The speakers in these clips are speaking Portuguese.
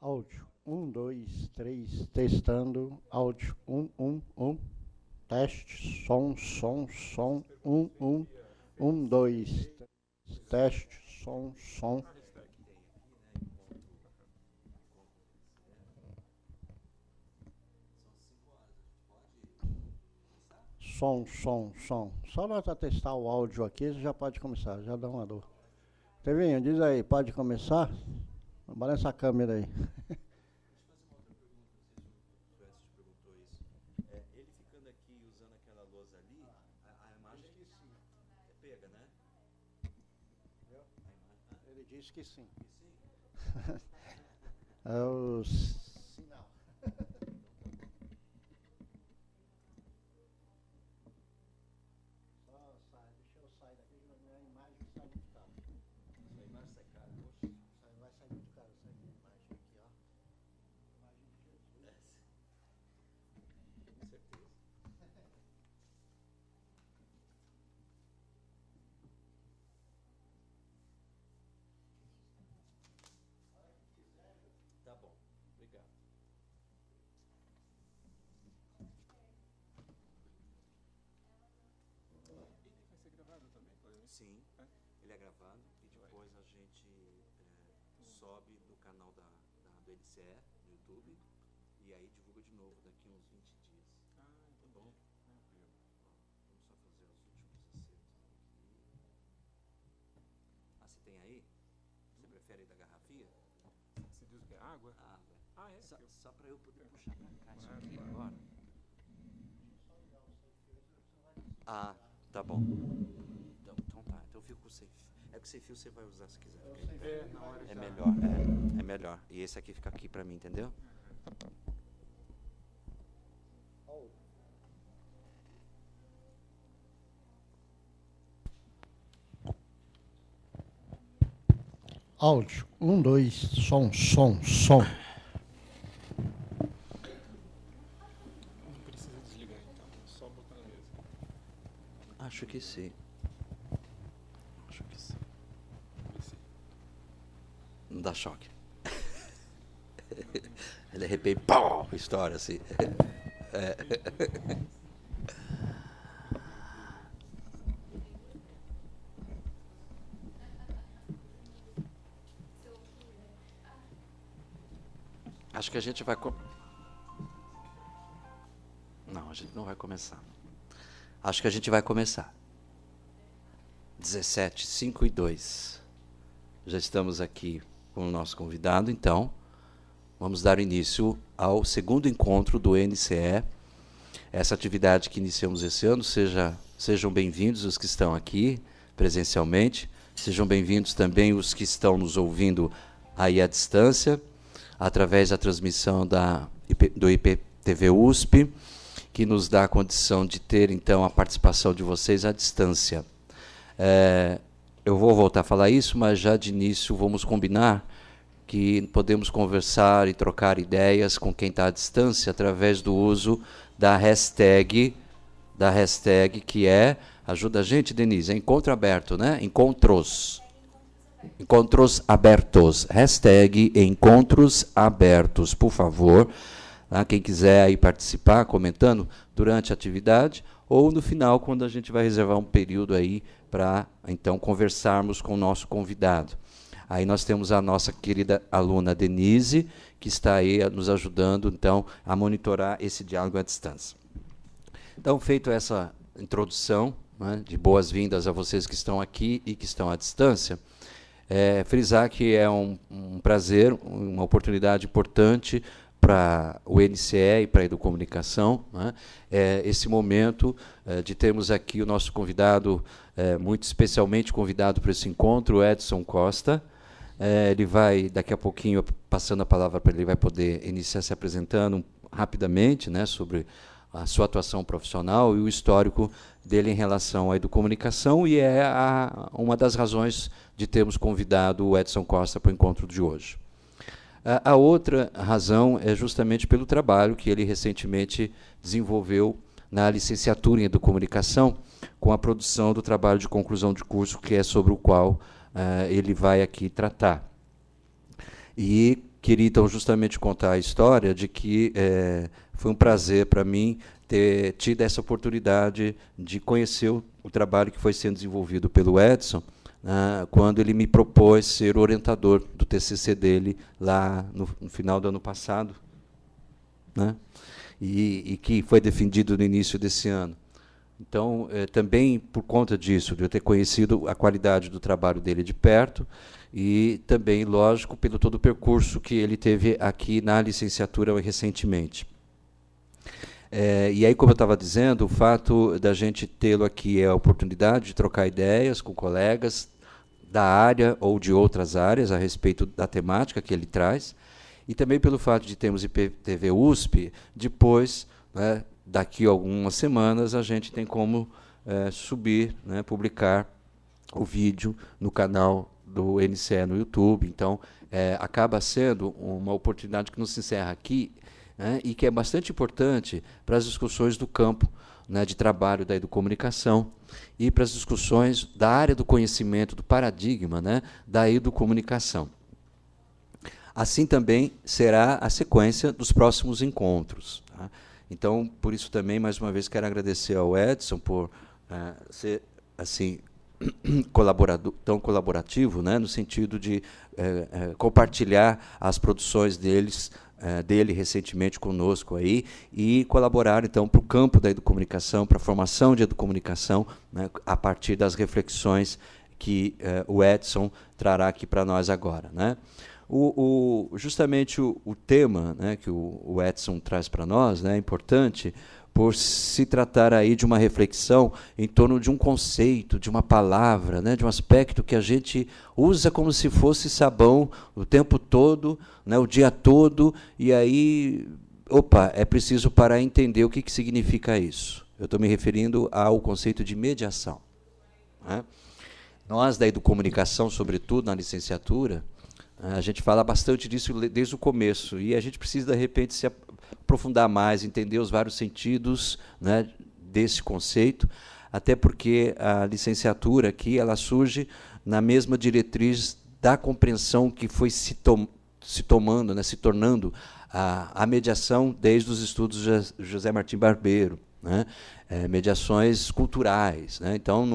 Áudio. 1, 2, 3, testando. Áudio. 1. Teste. Som. 1, 2. Teste. Som. Som. Só nós testar o áudio aqui, você já pode começar. Já dá uma dor. Tevinho, diz aí, pode começar? Balança a câmera aí. Ele ficando aqui usando aquela lousa ali, a imagem pega, né? Ele disse que sim. É o sinal. Só sai, deixa eu sair daqui, que a imagem sai muito cara. A imagem sai cara, Vai sair muito caro essa imagem aqui, ó. Imagem de Jesus. com certeza. Tá bom, obrigado. Vai ser gravado também, pode ver? Sim, ele é gravado e depois a gente sobe no canal do NCE, no YouTube, e aí divulga de novo daqui uns 20 dias. Ah, Tá bom? tranquilo. Vamos só fazer os últimos acertos aqui. Ah, você tem aí? Você prefere da garrafinha? Você diz o que é água? Ah, velho. Ah, é? Só para eu poder puxar pra cá isso Claro, aqui claro. agora. Ah, tá bom. Então tá. Então eu fico com o sem fio. É que o sem fio você vai usar se quiser. É, na hora É já. melhor, é melhor. E esse aqui fica aqui pra mim, entendeu? Áudio. 1, 2, som. Não precisa desligar então, é só botar na mesa. Acho que sim. Precisa. Não dá choque. Ele de repente, pô, estoura assim. Acho que a gente vai... Não, a gente não vai começar. Acho que a gente vai começar. 17, 5 e 2. Já estamos aqui com o nosso convidado, então vamos dar início ao segundo encontro do NCE. Essa atividade que iniciamos esse ano, sejam bem-vindos os que estão aqui presencialmente, sejam bem-vindos também os que estão nos ouvindo aí à distância, através da transmissão do IPTV USP, que nos dá a condição de ter, então, a participação de vocês à distância. Eu vou voltar a falar isso, mas já de início vamos combinar que podemos conversar e trocar ideias com quem está à distância através do uso da hashtag que é, ajuda a gente, Denise, é encontro aberto, né? Encontros abertos, hashtag encontros abertos, por favor. Tá? Quem quiser aí participar, comentando durante a atividade, ou no final, quando a gente vai reservar um período aí para, então, conversarmos com o nosso convidado. Aí nós temos a nossa querida aluna Denise, que está aí nos ajudando, então, a monitorar esse diálogo à distância. Então, feito essa introdução, né, de boas-vindas a vocês que estão aqui e que estão à distância, frisar que é um prazer, uma oportunidade importante para o NCE e para a Educomunicação, né? Esse momento de termos aqui o nosso convidado, muito especialmente convidado para esse encontro, o Edson Costa. Ele vai, daqui a pouquinho, passando a palavra para ele, vai poder iniciar se apresentando rapidamente, né, sobre a sua atuação profissional e o histórico dele em relação à Educomunicação, e é uma das razões de termos convidado o Edson Costa para o encontro de hoje. A outra razão é justamente pelo trabalho que ele recentemente desenvolveu na licenciatura em Educomunicação, com a produção do trabalho de conclusão de curso, que é sobre o qual ele vai aqui tratar. E queria, então, justamente contar a história de que foi um prazer para mim ter tido essa oportunidade de conhecer o trabalho que foi sendo desenvolvido pelo Edson, quando ele me propôs ser orientador do TCC dele lá no final do ano passado, né? E que foi defendido no início desse ano. Então, também por conta disso, de eu ter conhecido a qualidade do trabalho dele de perto, e também, lógico, pelo todo o percurso que ele teve aqui na licenciatura recentemente. E aí, como eu estava dizendo, o fato da gente tê-lo aqui é a oportunidade de trocar ideias com colegas da área ou de outras áreas a respeito da temática que ele traz, e também pelo fato de termos IPTV USP, depois, né, daqui a algumas semanas, a gente tem como subir, né, publicar o vídeo no canal do NCE no YouTube. Então, acaba sendo uma oportunidade que não se encerra aqui, né, e que é bastante importante para as discussões do campo, né, de trabalho da educomunicação e para as discussões da área do conhecimento, do paradigma, né, da educomunicação. Assim também será a sequência dos próximos encontros. Tá? Então, por isso também, mais uma vez, quero agradecer ao Edson por ser assim tão colaborativo, né, no sentido de compartilhar as produções dele recentemente conosco aí, e colaborar, então, para o campo da educomunicação, para a formação de educomunicação, né, a partir das reflexões que o Edson trará aqui para nós agora, né? Justamente o tema, né, que o Edson traz para nós, né, é importante por se tratar aí de uma reflexão em torno de um conceito, de uma palavra, né, de um aspecto que a gente usa como se fosse sabão o tempo todo, né, o dia todo, e aí, é preciso parar e entender o que significa isso. Eu estou me referindo ao conceito de mediação, né? Nós, da educomunicação, sobretudo na licenciatura, a gente fala bastante disso desde o começo, e a gente precisa, de repente, se aprofundar mais, entender os vários sentidos, né, desse conceito, até porque a licenciatura aqui ela surge na mesma diretriz da compreensão que foi se tomando, né, se tornando a mediação desde os estudos de José Martim Barbeiro, né, mediações culturais, né? Então,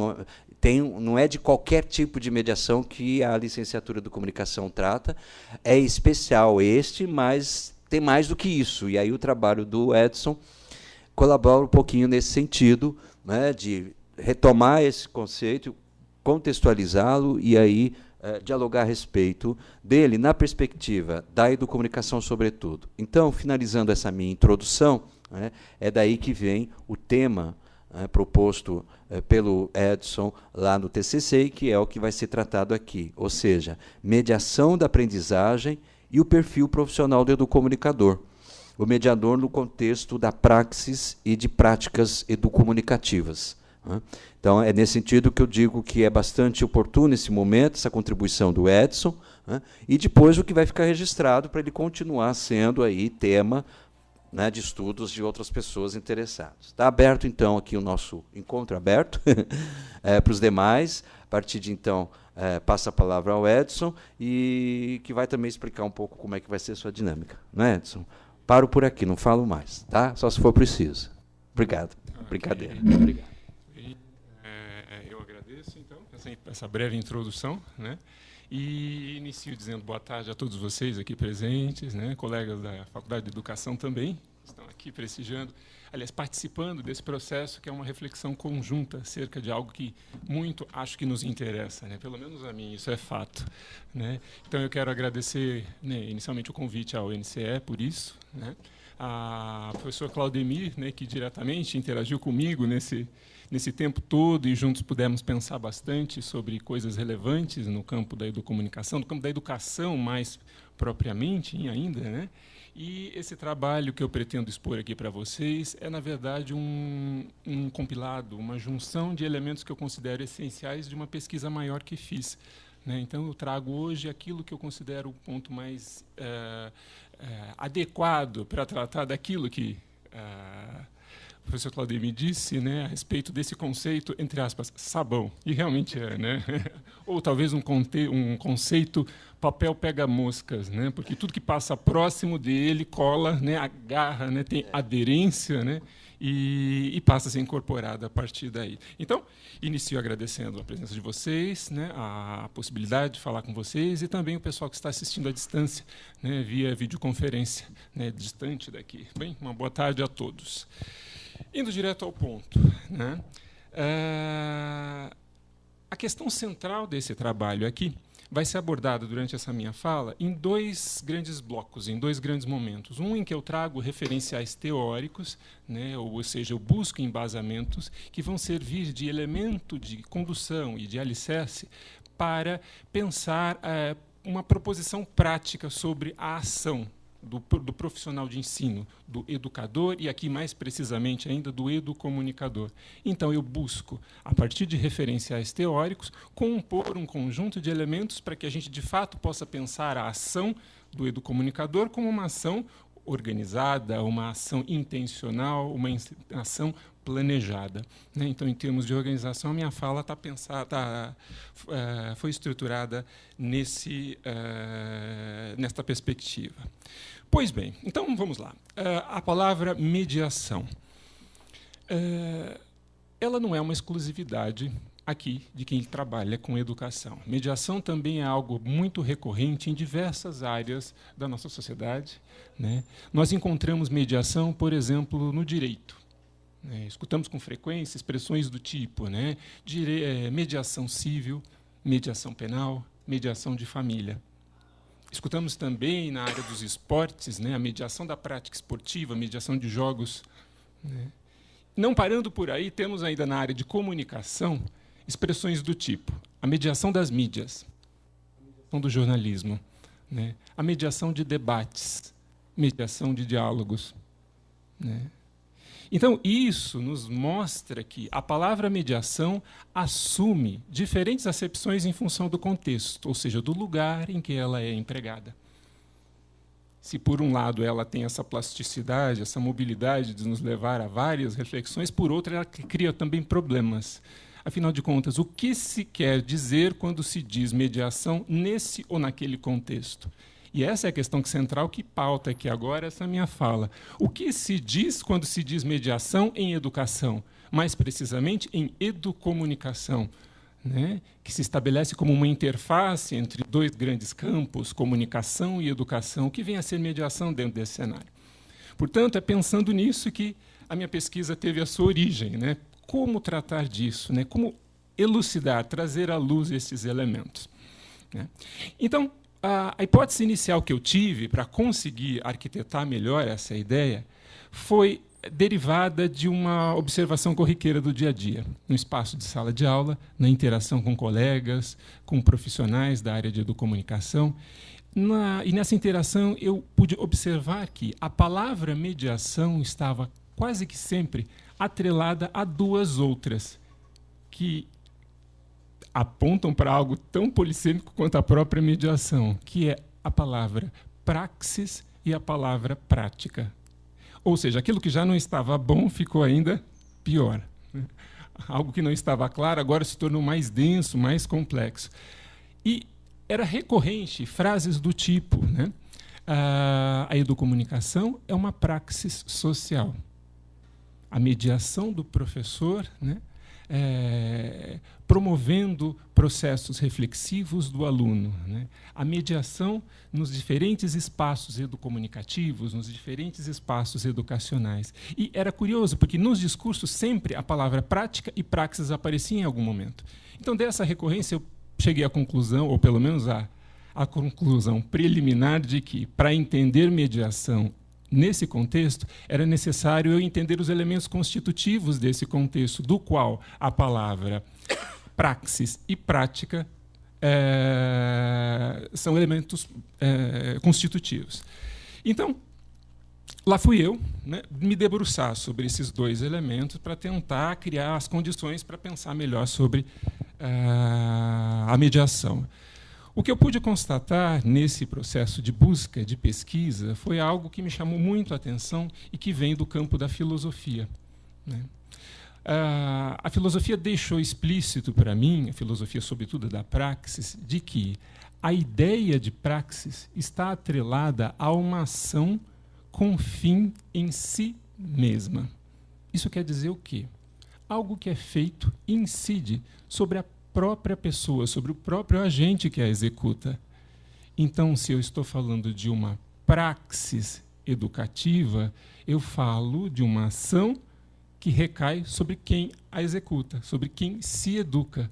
não é de qualquer tipo de mediação que a licenciatura de comunicação trata, é especial mas tem mais do que isso. E aí o trabalho do Edson colabora um pouquinho nesse sentido, né, de retomar esse conceito, contextualizá-lo e aí dialogar a respeito dele na perspectiva da educomunicação, sobretudo. Então, finalizando essa minha introdução, né, é daí que vem o tema proposto pelo Edson lá no TCC, que é o que vai ser tratado aqui, ou seja, mediação da aprendizagem e o perfil profissional do educomunicador, o mediador no contexto da praxis e de práticas educomunicativas. Então, é nesse sentido que eu digo que é bastante oportuno esse momento, essa contribuição do Edson, e depois o que vai ficar registrado para ele continuar sendo aí tema, né, de estudos de outras pessoas interessadas. Está aberto, então, aqui o nosso encontro aberto para os demais. A partir de, então, passa a palavra ao Edson, e que vai também explicar um pouco como é que vai ser a sua dinâmica. Não é, Edson? Paro por aqui, não falo mais, tá? Só se for preciso. Obrigado. Brincadeira. Obrigado. Eu agradeço, então, essa breve introdução, né? E inicio dizendo boa tarde a todos vocês aqui presentes, né, colegas da Faculdade de Educação também, que estão aqui prestigiando, aliás, participando desse processo, que é uma reflexão conjunta acerca de algo que muito acho que nos interessa, né, pelo menos a mim, isso é fato, né. Então, eu quero agradecer, né, inicialmente o convite ao NCE por isso, né, a professor Claudemir, né, que diretamente interagiu comigo nesse tempo todo, e juntos pudemos pensar bastante sobre coisas relevantes no campo da educomunicação, no campo da educação mais propriamente ainda, né? E esse trabalho que eu pretendo expor aqui para vocês é, na verdade, um compilado, uma junção de elementos que eu considero essenciais de uma pesquisa maior que fiz, né? Então, eu trago hoje aquilo que eu considero o ponto mais adequado para tratar daquilo que o professor Claudio me disse, né, a respeito desse conceito, entre aspas, sabão. E realmente é, né? Ou talvez um conceito papel pega moscas, né? Porque tudo que passa próximo dele cola, né, agarra, né, tem aderência, né? E passa a ser incorporada a partir daí. Então, inicio agradecendo a presença de vocês, né, a possibilidade de falar com vocês e também o pessoal que está assistindo à distância, né, via videoconferência, né, distante daqui. Bem, uma boa tarde a todos. Indo direto ao ponto, né, a questão central desse trabalho aqui vai ser abordada durante essa minha fala em dois grandes blocos, em dois grandes momentos. Um em que eu trago referenciais teóricos, né, ou seja, eu busco embasamentos que vão servir de elemento de condução e de alicerce para pensar uma proposição prática sobre a ação do profissional de ensino, do educador e, aqui mais precisamente ainda, do educomunicador. Então, eu busco, a partir de referenciais teóricos, compor um conjunto de elementos para que a gente, de fato, possa pensar a ação do educomunicador como uma ação organizada, uma ação intencional, uma ação planejada, né? Então, em termos de organização, a minha fala foi estruturada nesta perspectiva. Pois bem, então vamos lá. A palavra mediação. Ela não é uma exclusividade aqui de quem trabalha com educação. Mediação também é algo muito recorrente em diversas áreas da nossa sociedade, né? Nós encontramos mediação, por exemplo, no direito. Escutamos com frequência expressões do tipo, né, mediação civil, mediação penal, mediação de família. Escutamos também na área dos esportes, né, a mediação da prática esportiva, mediação de jogos, né. Não parando por aí, temos ainda na área de comunicação expressões do tipo a mediação das mídias, a mediação do jornalismo, né, a mediação de debates, mediação de diálogos, né. Então, isso nos mostra que a palavra mediação assume diferentes acepções em função do contexto, ou seja, do lugar em que ela é empregada. Se, por um lado, ela tem essa plasticidade, essa mobilidade de nos levar a várias reflexões, por outro, ela cria também problemas. Afinal de contas, o que se quer dizer quando se diz mediação nesse ou naquele contexto? E essa é a questão central que pauta aqui agora essa minha fala. O que se diz quando se diz mediação em educação? Mais precisamente, em educomunicação, né? Que se estabelece como uma interface entre dois grandes campos, comunicação e educação, que vem a ser mediação dentro desse cenário. Portanto, é pensando nisso que a minha pesquisa teve a sua origem, né? Como tratar disso, né? Como elucidar, trazer à luz esses elementos, né? Então, a hipótese inicial que eu tive para conseguir arquitetar melhor essa ideia foi derivada de uma observação corriqueira do dia a dia, no espaço de sala de aula, na interação com colegas, com profissionais da área de educomunicação. E nessa interação eu pude observar que a palavra mediação estava quase que sempre atrelada a duas outras, que apontam para algo tão polissêmico quanto a própria mediação, que é a palavra praxis e a palavra prática. Ou seja, aquilo que já não estava bom ficou ainda pior. Algo que não estava claro agora se tornou mais denso, mais complexo. E era recorrente frases do tipo, né, a educomunicação é uma praxis social. A mediação do professor, né, promovendo processos reflexivos do aluno, né? A mediação nos diferentes espaços educomunicativos, nos diferentes espaços educacionais. E era curioso, porque nos discursos sempre a palavra prática e praxis aparecia em algum momento. Então, dessa recorrência, eu cheguei à conclusão, ou pelo menos à conclusão preliminar, de que, para entender mediação nesse contexto, era necessário eu entender os elementos constitutivos desse contexto, do qual a palavra praxis e prática são elementos constitutivos. Então, lá fui eu, né, me debruçar sobre esses dois elementos para tentar criar as condições para pensar melhor sobre a mediação. O que eu pude constatar nesse processo de busca, de pesquisa, foi algo que me chamou muito a atenção e que vem do campo da filosofia, né? A filosofia deixou explícito para mim, a filosofia, sobretudo da praxis, de que a ideia de praxis está atrelada a uma ação com fim em si mesma. Isso quer dizer o quê? Algo que é feito incide sobre a própria pessoa, sobre o próprio agente que a executa. Então, se eu estou falando de uma praxis educativa, eu falo de uma ação que recai sobre quem a executa, sobre quem se educa.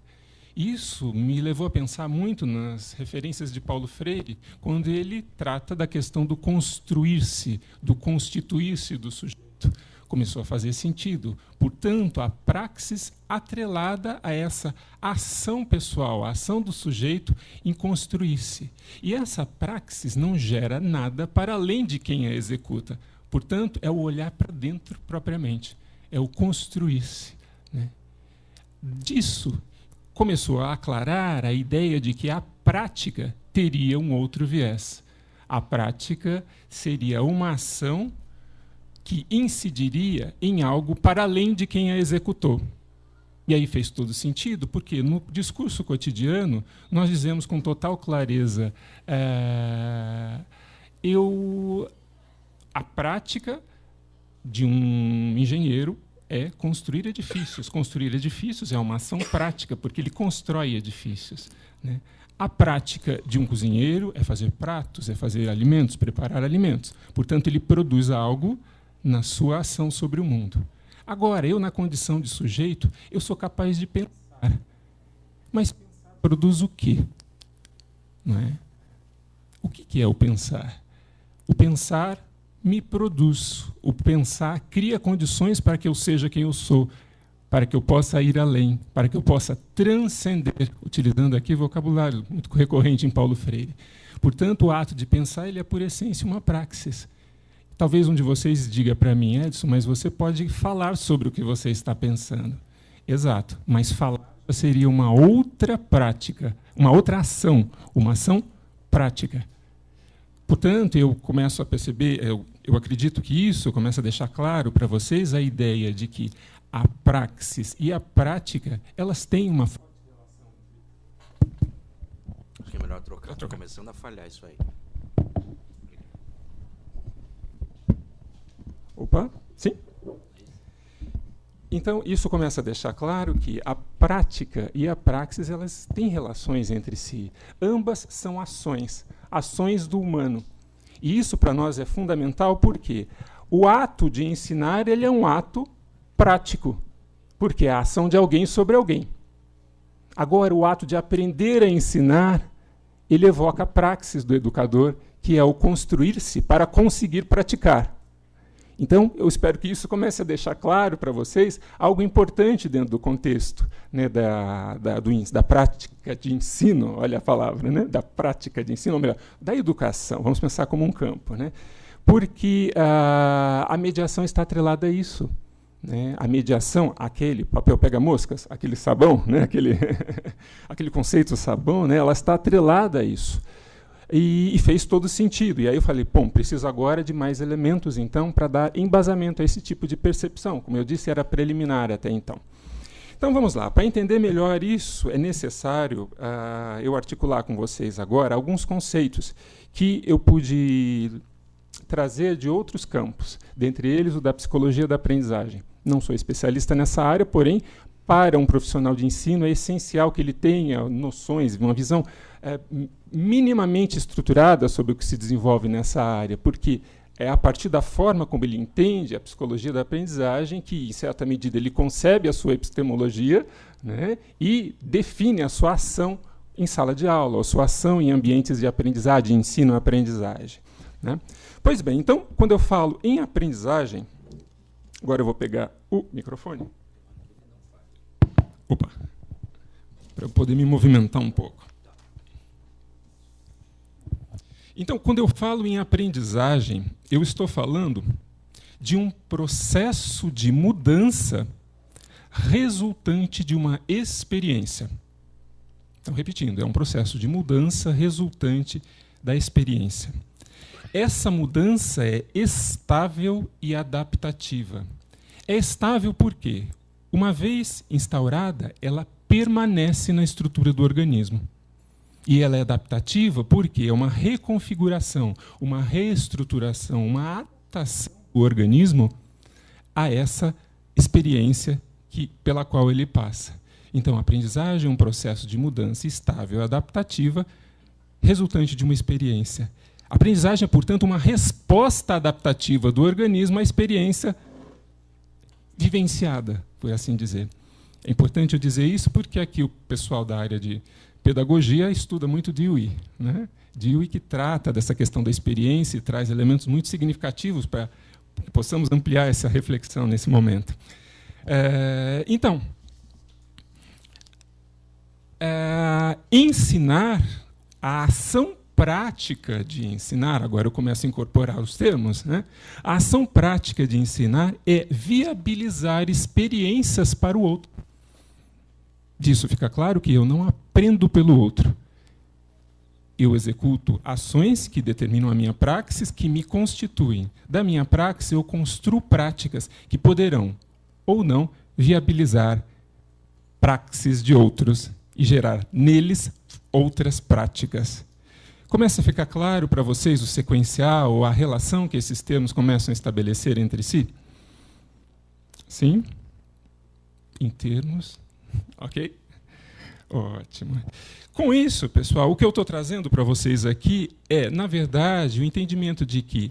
Isso me levou a pensar muito nas referências de Paulo Freire, quando ele trata da questão do construir-se, do constituir-se do sujeito. Começou a fazer sentido. Portanto, a praxis atrelada a essa ação pessoal, a ação do sujeito em construir-se. E essa praxis não gera nada para além de quem a executa. Portanto, é o olhar para dentro propriamente. É o construir-se, né? Disso começou a aclarar a ideia de que a prática teria um outro viés. A prática seria uma ação que incidiria em algo para além de quem a executou. E aí fez todo sentido, porque no discurso cotidiano nós dizemos com total clareza a prática de um engenheiro é construir edifícios. Construir edifícios é uma ação prática, porque ele constrói edifícios, né? A prática de um cozinheiro é fazer pratos, é fazer alimentos, preparar alimentos. Portanto, ele produz algo na sua ação sobre o mundo. Agora, eu, na condição de sujeito, eu sou capaz de pensar. Mas pensar produz o quê? Não é? O que é o pensar? O pensar me produz. O pensar cria condições para que eu seja quem eu sou, para que eu possa ir além, para que eu possa transcender, utilizando aqui vocabulário muito recorrente em Paulo Freire. Portanto, o ato de pensar ele é, por essência, uma praxis. Talvez um de vocês diga para mim, Edson, mas você pode falar sobre o que você está pensando. Exato, mas falar seria uma outra prática, uma outra ação, uma ação prática. Portanto, eu começo a perceber, eu acredito que isso começa a deixar claro para vocês a ideia de que a praxis e a prática, elas têm uma forte relação. Acho que é melhor trocar. Estou começando a falhar isso aí. Opa, sim? Então, isso começa a deixar claro que a prática e a praxis, elas têm relações entre si. Ambas são ações. Ações do humano. E isso para nós é fundamental porque o ato de ensinar ele é um ato prático, porque é a ação de alguém sobre alguém. Agora, o ato de aprender a ensinar, ele evoca a praxis do educador, que é o construir-se para conseguir praticar. Então, eu espero que isso comece a deixar claro para vocês algo importante dentro do contexto, né, da prática de ensino, olha a palavra, né, da prática de ensino, ou melhor, da educação, vamos pensar como um campo, né, porque a mediação está atrelada a isso. Né, a mediação, aquele papel pega-moscas, aquele sabão, né, aquele conceito sabão, né, ela está atrelada a isso. E fez todo sentido. E aí eu falei, bom, preciso agora de mais elementos, então, para dar embasamento a esse tipo de percepção. Como eu disse, era preliminar até então. Então, vamos lá. Para entender melhor isso, é necessário eu articular com vocês agora alguns conceitos que eu pude trazer de outros campos, dentre eles o da psicologia da aprendizagem. Não sou especialista nessa área, porém, para um profissional de ensino é essencial que ele tenha noções, uma visão minimamente estruturada sobre o que se desenvolve nessa área, porque é a partir da forma como ele entende a psicologia da aprendizagem que, em certa medida, ele concebe a sua epistemologia, né, e define a sua ação em sala de aula, a sua ação em ambientes de aprendizagem, de ensino-aprendizagem. Né? Pois bem, então, quando eu falo em aprendizagem, agora eu vou pegar o microfone. Opa, para eu poder me movimentar um pouco. Então, quando eu falo em aprendizagem, eu estou falando de um processo de mudança resultante de uma experiência. Então, repetindo, é um processo de mudança resultante da experiência. Essa mudança é estável e adaptativa. É estável por quê? Uma vez instaurada, ela permanece na estrutura do organismo. E ela é adaptativa porque é uma reconfiguração, uma reestruturação, uma adaptação do organismo a essa experiência pela qual ele passa. Então, a aprendizagem é um processo de mudança estável, adaptativa, resultante de uma experiência. A aprendizagem é, portanto, uma resposta adaptativa do organismo à experiência vivenciada, por assim dizer. É importante eu dizer isso porque aqui o pessoal da área de pedagogia estuda muito Dewey, né? Dewey que trata dessa questão da experiência e traz elementos muito significativos para que possamos ampliar essa reflexão nesse momento. Então, ensinar, a ação prática de ensinar, agora eu começo a incorporar os termos, né? A ação prática de ensinar é viabilizar experiências para o outro. Disso fica claro que eu não aprendo pelo outro. Eu executo ações que determinam a minha praxis, que me constituem. Da minha praxis, eu construo práticas que poderão, ou não, viabilizar praxis de outros e gerar neles outras práticas. Começa a ficar claro para vocês o sequencial ou a relação que esses termos começam a estabelecer entre si? Sim? Em termos... Ok? Ótimo. Com isso, pessoal, o que eu estou trazendo para vocês aqui é, na verdade, o entendimento de que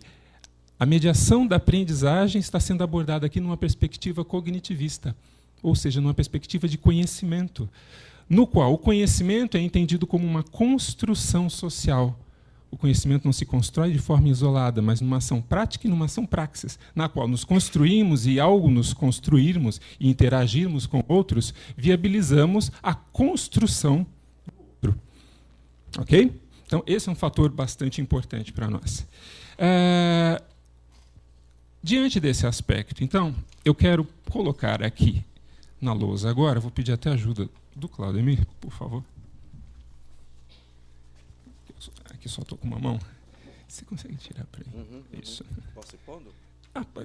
a mediação da aprendizagem está sendo abordada aqui numa perspectiva cognitivista, ou seja, numa perspectiva de conhecimento, no qual o conhecimento é entendido como uma construção social. O conhecimento não se constrói de forma isolada, mas numa ação prática e numa ação praxis, na qual nos construímos e, ao nos construirmos e interagirmos com outros, viabilizamos a construção do outro. Ok? Então, esse é um fator bastante importante para nós. Diante desse aspecto, então, eu quero colocar aqui na lousa agora, vou pedir até ajuda do Claudemir, por favor. Aqui só estou com uma mão. Você consegue tirar para mim? Isso. Posso ir pondo?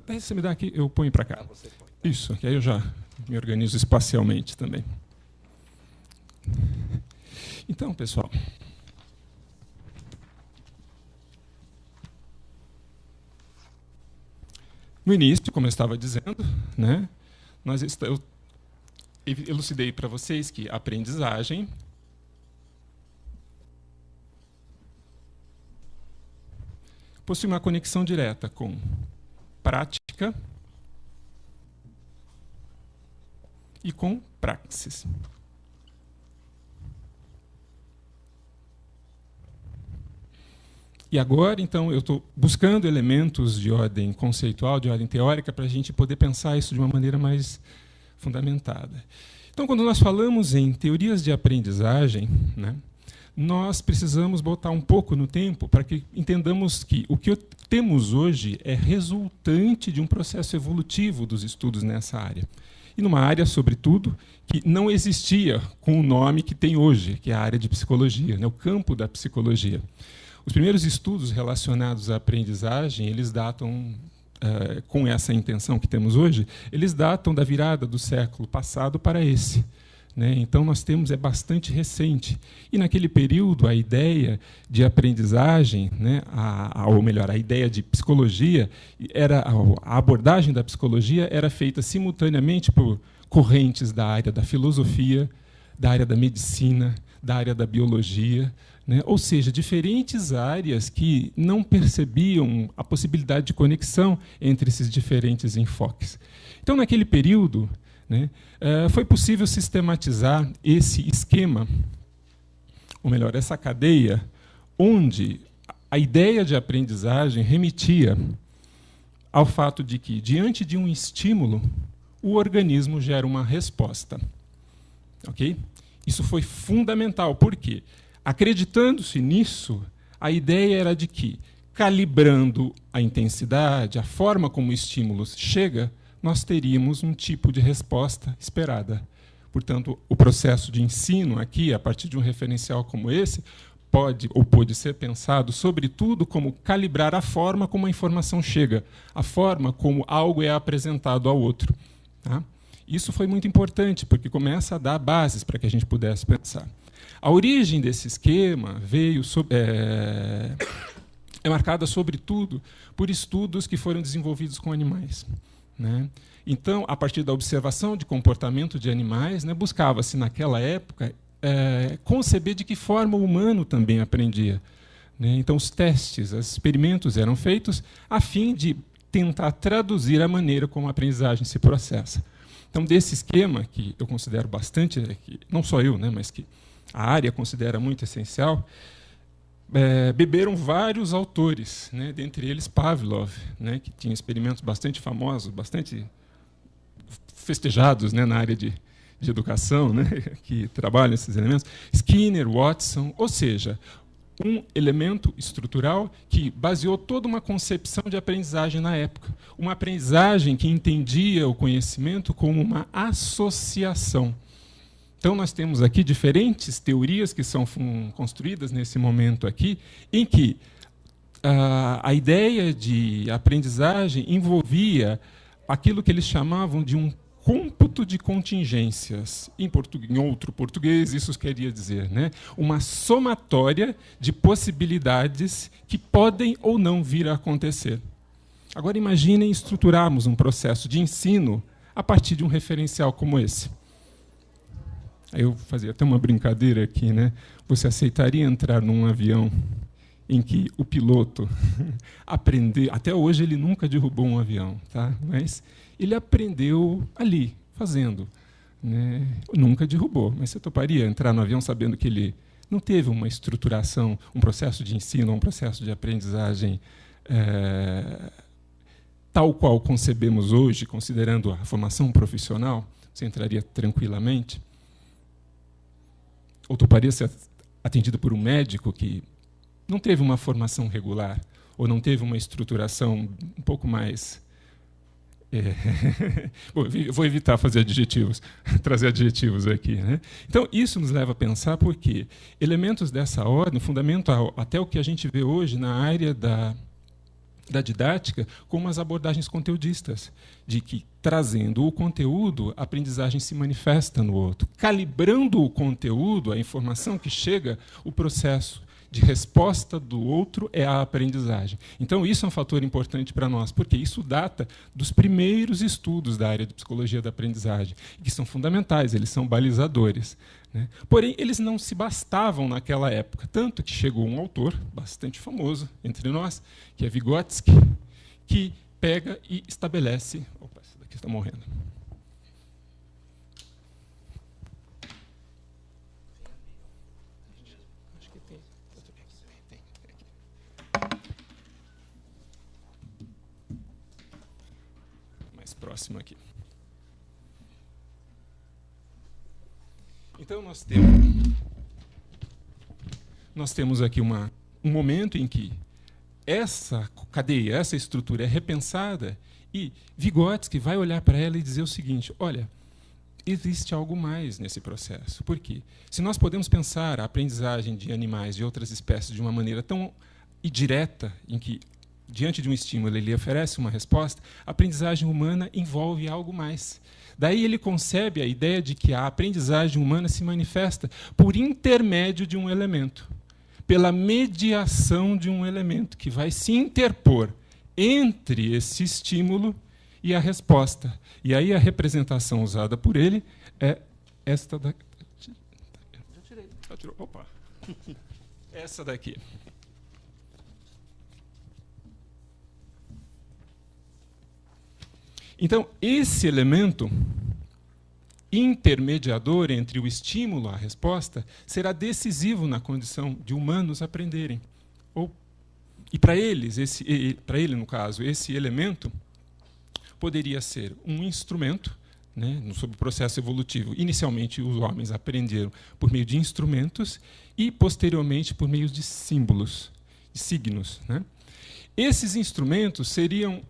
Você me dá aqui, eu ponho para cá. Você põe, tá? Isso, que aí eu já me organizo espacialmente também. Então, pessoal, no início, como eu estava dizendo, né, eu elucidei para vocês que a aprendizagem possui uma conexão direta com prática e com praxis. E agora, então, eu estou buscando elementos de ordem conceitual, de ordem teórica, para a gente poder pensar isso de uma maneira mais fundamentada. Então, quando nós falamos em teorias de aprendizagem, né, nós precisamos botar um pouco no tempo para que entendamos que o que temos hoje é resultante de um processo evolutivo dos estudos nessa área. E numa área, sobretudo, que não existia com o nome que tem hoje, que é a área de psicologia, né, o campo da psicologia. Os primeiros estudos relacionados à aprendizagem, eles datam, com essa intenção que temos hoje, eles datam da virada do século passado para esse. Né? Então, nós temos, é bastante recente. E, naquele período, a ideia de aprendizagem, né, ou melhor, a ideia de psicologia, a abordagem da psicologia era feita simultaneamente por correntes da área da filosofia, da área da medicina, da área da biologia, né? Ou seja, diferentes áreas que não percebiam a possibilidade de conexão entre esses diferentes enfoques. Então, naquele período, né, foi possível sistematizar esse esquema, ou melhor, essa cadeia, onde a ideia de aprendizagem remetia ao fato de que, diante de um estímulo, o organismo gera uma resposta. Ok? Isso foi fundamental, porque, acreditando-se nisso, a ideia era de que, calibrando a intensidade, a forma como o estímulo chega, nós teríamos um tipo de resposta esperada. Portanto, o processo de ensino aqui, a partir de um referencial como esse, pode ou pôde ser pensado, sobretudo, como calibrar a forma como a informação chega, a forma como algo é apresentado ao outro. Tá? Isso foi muito importante, porque começa a dar bases para que a gente pudesse pensar. A origem desse esquema é marcada, sobretudo, por estudos que foram desenvolvidos com animais. Né? Então, a partir da observação de comportamento de animais, né, buscava-se, naquela época, conceber de que forma o humano também aprendia. Né? Então, os testes, os experimentos eram feitos a fim de tentar traduzir a maneira como a aprendizagem se processa. Então, desse esquema, que eu considero bastante, que não só eu, né, mas que a área considera muito essencial, beberam vários autores, né, dentre eles Pavlov, né, que tinha experimentos bastante famosos, bastante festejados, né, na área de educação, né, que trabalham esses elementos, Skinner, Watson, ou seja, um elemento estrutural que baseou toda uma concepção de aprendizagem na época. Uma aprendizagem que entendia o conhecimento como uma associação. Então, nós temos aqui diferentes teorias que são construídas nesse momento aqui, em que a ideia de aprendizagem envolvia aquilo que eles chamavam de um cômputo de contingências. Em outro português, isso queria dizer, né, uma somatória de possibilidades que podem ou não vir a acontecer. Agora, imaginem estruturarmos um processo de ensino a partir de um referencial como esse. Eu fazia até uma brincadeira aqui, né? Você aceitaria entrar num avião em que o piloto aprendeu... Até hoje ele nunca derrubou um avião, tá? Mas ele aprendeu ali, fazendo. Né? Nunca derrubou. Mas você toparia entrar no avião sabendo que ele não teve uma estruturação, um processo de ensino, um processo de aprendizagem tal qual concebemos hoje, considerando a formação profissional? Você entraria tranquilamente? Ou toparia ser atendido por um médico que não teve uma formação regular, ou não teve uma estruturação um pouco mais... Bom, vou evitar fazer adjetivos, trazer adjetivos aqui. Né? Então, isso nos leva a pensar porque elementos dessa ordem, fundamental até o que a gente vê hoje na área da didática, como as abordagens conteudistas, de que, trazendo o conteúdo, a aprendizagem se manifesta no outro. Calibrando o conteúdo, a informação que chega, o processo de resposta do outro é a aprendizagem. Então, isso é um fator importante para nós, porque isso data dos primeiros estudos da área de psicologia da aprendizagem, que são fundamentais, eles são balizadores. Né? Porém, eles não se bastavam naquela época, tanto que chegou um autor bastante famoso entre nós, que é Vygotsky, que pega e estabelece... Opa, esse daqui está morrendo. Próximo aqui. Então, nós temos aqui um momento em que essa cadeia, essa estrutura é repensada e Vygotsky vai olhar para ela e dizer o seguinte, olha, existe algo mais nesse processo. Por quê? Se nós podemos pensar a aprendizagem de animais de outras espécies de uma maneira tão direta, em que diante de um estímulo, ele oferece uma resposta, a aprendizagem humana envolve algo mais. Daí ele concebe a ideia de que a aprendizagem humana se manifesta por intermédio de um elemento, pela mediação de um elemento que vai se interpor entre esse estímulo e a resposta. E aí a representação usada por ele é esta daqui. Já tirei. Já tirou. Opa. Essa daqui. Então, esse elemento intermediador entre o estímulo e a resposta será decisivo na condição de humanos aprenderem. E para ele, no caso, esse elemento poderia ser um instrumento, né, sob o processo evolutivo. Inicialmente, os homens aprenderam por meio de instrumentos e, posteriormente, por meio de símbolos, de signos. Né? Esses instrumentos seriam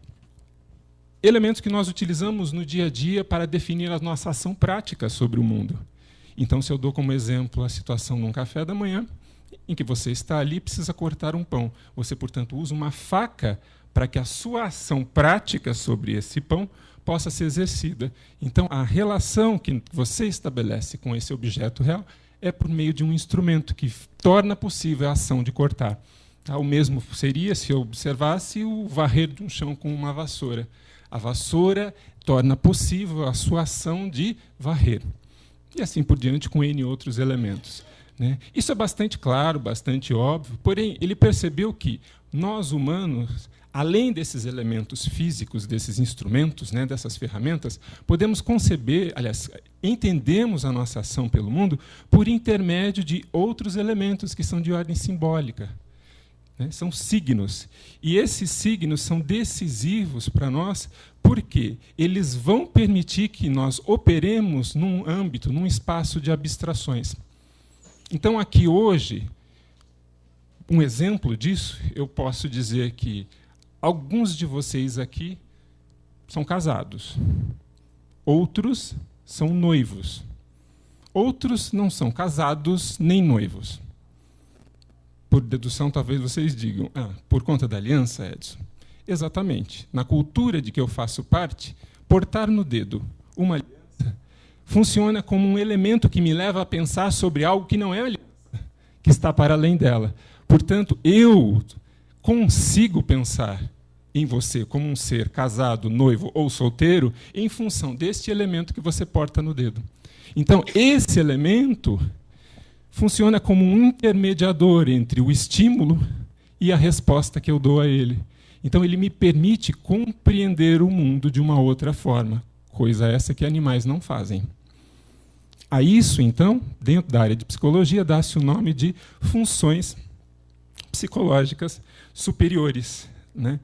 elementos que nós utilizamos no dia a dia para definir a nossa ação prática sobre o mundo. Então, se eu dou como exemplo a situação num café da manhã, em que você está ali e precisa cortar um pão. Você, portanto, usa uma faca para que a sua ação prática sobre esse pão possa ser exercida. Então, a relação que você estabelece com esse objeto real é por meio de um instrumento que torna possível a ação de cortar. O mesmo seria se eu observasse o varrer de um chão com uma vassoura. A vassoura torna possível a sua ação de varrer. E assim por diante com N outros elementos. Né? Isso é bastante claro, bastante óbvio, porém, ele percebeu que nós, humanos, além desses elementos físicos, desses instrumentos, né, dessas ferramentas, podemos conceber, aliás, entendemos a nossa ação pelo mundo por intermédio de outros elementos que são de ordem simbólica. Né? São signos. E esses signos são decisivos para nós porque eles vão permitir que nós operemos num âmbito, num espaço de abstrações. Então, aqui hoje, um exemplo disso, eu posso dizer que alguns de vocês aqui são casados. Outros são noivos. Outros não são casados nem noivos. Por dedução, talvez vocês digam, por conta da aliança, Edson? Exatamente. Na cultura de que eu faço parte, portar no dedo uma aliança funciona como um elemento que me leva a pensar sobre algo que não é aliança, que está para além dela. Portanto, eu consigo pensar em você como um ser casado, noivo ou solteiro em função deste elemento que você porta no dedo. Então, esse elemento funciona como um intermediador entre o estímulo e a resposta que eu dou a ele. Então, ele me permite compreender o mundo de uma outra forma, coisa essa que animais não fazem. A isso, então, dentro da área de psicologia, dá-se o nome de funções psicológicas superiores. Né?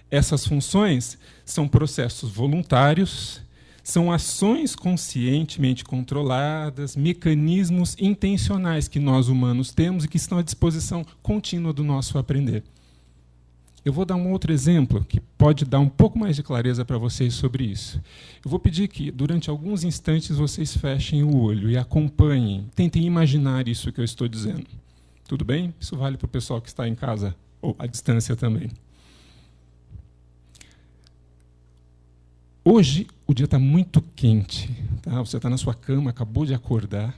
Essas funções são processos voluntários, são ações conscientemente controladas, mecanismos intencionais que nós humanos temos e que estão à disposição contínua do nosso aprender. Eu vou dar um outro exemplo que pode dar um pouco mais de clareza para vocês sobre isso. Eu vou pedir que, durante alguns instantes, vocês fechem o olho e acompanhem, tentem imaginar isso que eu estou dizendo. Tudo bem? Isso vale para o pessoal que está em casa, ou à distância também. Hoje, o dia está muito quente. Tá? Você está na sua cama, acabou de acordar.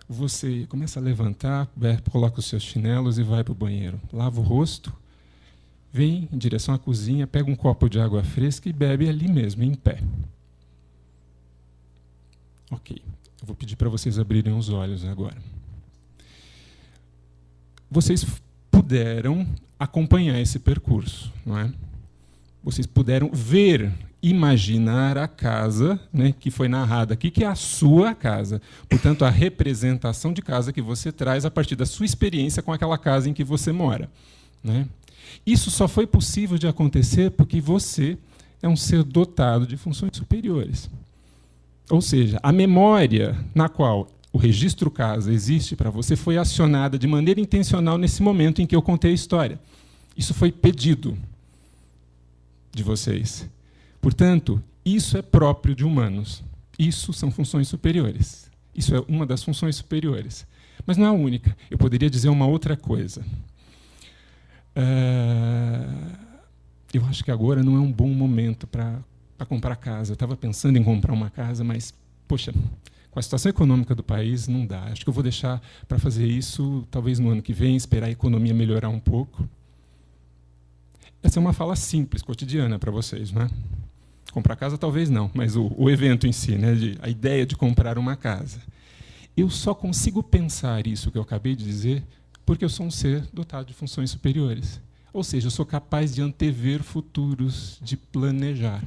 Você começa a levantar, coloca os seus chinelos e vai para o banheiro. Lava o rosto, vem em direção à cozinha, pega um copo de água fresca e bebe ali mesmo, em pé. Ok. Eu vou pedir para vocês abrirem os olhos agora. Vocês puderam acompanhar esse percurso, não é? Vocês puderam ver, imaginar a casa, né, que foi narrada aqui, que é a sua casa. Portanto, a representação de casa que você traz a partir da sua experiência com aquela casa em que você mora. Né? Isso só foi possível de acontecer porque você é um ser dotado de funções superiores. Ou seja, a memória na qual o registro casa existe para você foi acionada de maneira intencional nesse momento em que eu contei a história. Isso foi pedido de vocês. Portanto, isso é próprio de humanos. Isso são funções superiores. Isso é uma das funções superiores. Mas não é a única. Eu poderia dizer uma outra coisa. Eu acho que agora não é um bom momento para comprar casa. Eu estava pensando em comprar uma casa, mas, poxa, com a situação econômica do país, não dá. Acho que eu vou deixar para fazer isso, talvez no ano que vem, esperar a economia melhorar um pouco. Essa é uma fala simples, cotidiana para vocês, não é? Comprar casa talvez não, mas o evento em si, né, a ideia de comprar uma casa. Eu só consigo pensar isso que eu acabei de dizer porque eu sou um ser dotado de funções superiores. Ou seja, eu sou capaz de antever futuros, de planejar.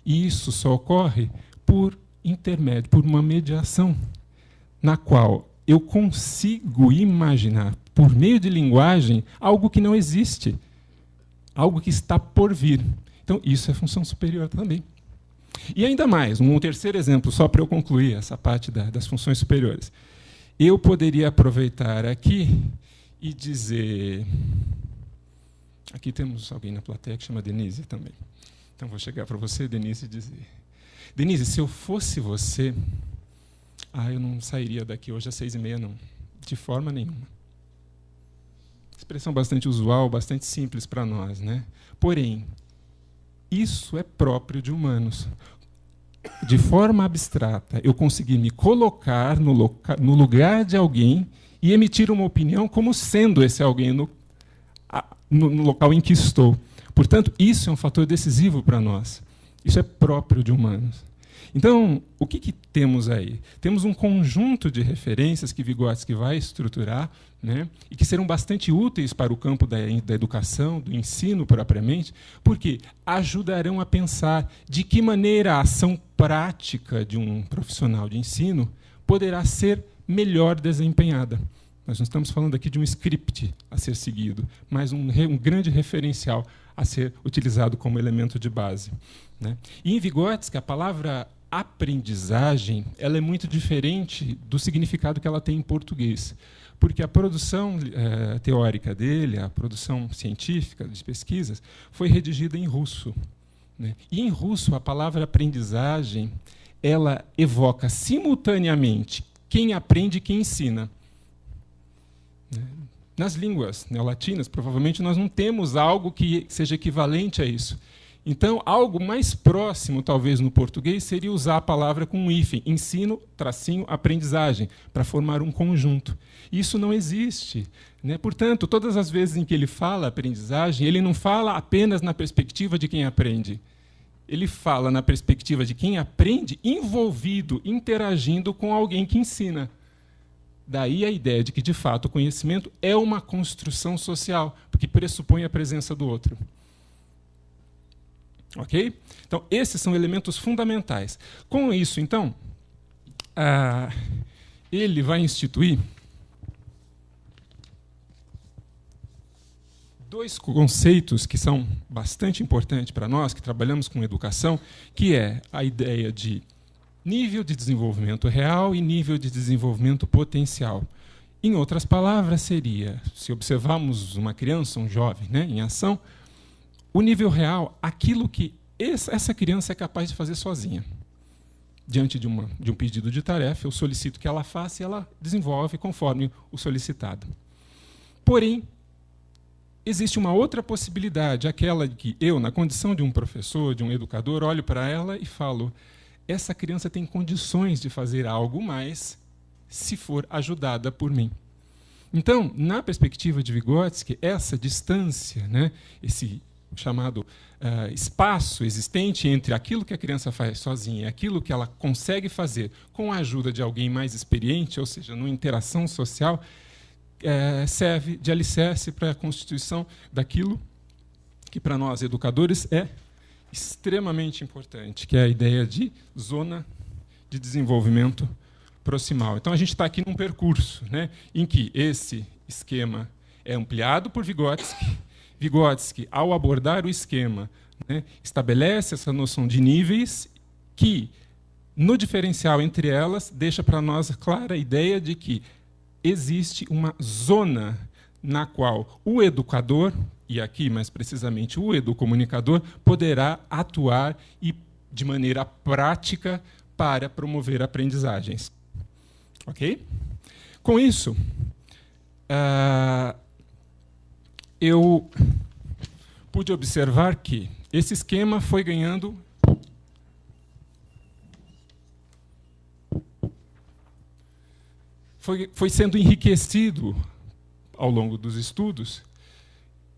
E isso só ocorre por intermédio, por uma mediação, na qual eu consigo imaginar, por meio de linguagem, algo que não existe, algo que está por vir. Então, isso é função superior também. E ainda mais, um terceiro exemplo, só para eu concluir essa parte das funções superiores. Eu poderia aproveitar aqui e dizer... Aqui temos alguém na plateia que chama Denise também. Então, vou chegar para você, Denise, e dizer... Denise, se eu fosse você... eu não sairia daqui hoje às 6h30, não. De forma nenhuma. Expressão bastante usual, bastante simples para nós, né? Porém, isso é próprio de humanos. De forma abstrata, eu consegui me colocar no lugar de alguém e emitir uma opinião como sendo esse alguém no local em que estou. Portanto, isso é um fator decisivo para nós. Isso é próprio de humanos. Então, o que temos aí? Temos um conjunto de referências que Vygotsky vai estruturar, né, e que serão bastante úteis para o campo da educação, do ensino propriamente, porque ajudarão a pensar de que maneira a ação prática de um profissional de ensino poderá ser melhor desempenhada. Nós não estamos falando aqui de um script a ser seguido, mas um grande referencial a ser utilizado como elemento de base, né? E em Vygotsky, a palavra aprendizagem ela é muito diferente do significado que ela tem em português, porque a produção teórica dele, a produção científica de pesquisas, foi redigida em russo, né? E em russo, a palavra aprendizagem ela evoca simultaneamente quem aprende e quem ensina. Nas línguas neolatinas, provavelmente, nós não temos algo que seja equivalente a isso. Então, algo mais próximo, talvez, no português, seria usar a palavra com um hífen, ensino, tracinho, aprendizagem, para formar um conjunto. Isso não existe, né? Portanto, todas as vezes em que ele fala aprendizagem, ele não fala apenas na perspectiva de quem aprende. Ele fala na perspectiva de quem aprende envolvido, interagindo com alguém que ensina. Daí a ideia de que, de fato, o conhecimento é uma construção social, porque pressupõe a presença do outro. Ok? Então, esses são elementos fundamentais. Com isso, então, ele vai instituir dois conceitos que são bastante importantes para nós, que trabalhamos com educação, que é a ideia de nível de desenvolvimento real e nível de desenvolvimento potencial. Em outras palavras, seria, se observarmos uma criança, um jovem, né, em ação, o nível real, aquilo que essa criança é capaz de fazer sozinha. Diante de um pedido de tarefa, eu solicito que ela faça e ela desenvolve conforme o solicitado. Porém, existe uma outra possibilidade, aquela de que eu, na condição de um professor, de um educador, olho para ela e falo: essa criança tem condições de fazer algo mais se for ajudada por mim. Então, na perspectiva de Vygotsky, essa distância, né, esse chamado espaço existente entre aquilo que a criança faz sozinha e aquilo que ela consegue fazer com a ajuda de alguém mais experiente, ou seja, numa interação social, serve de alicerce para a constituição daquilo que, para nós, educadores, é extremamente importante, que é a ideia de zona de desenvolvimento proximal. Então, a gente está aqui num percurso, né, em que esse esquema é ampliado por Vygotsky. Vygotsky, ao abordar o esquema, né, estabelece essa noção de níveis que, no diferencial entre elas, deixa para nós a clara ideia de que existe uma zona na qual o educador, e aqui mais precisamente o educomunicador, poderá atuar e de maneira prática para promover aprendizagens. Ok? Com isso, eu pude observar que esse esquema foi ganhando foi sendo enriquecido ao longo dos estudos.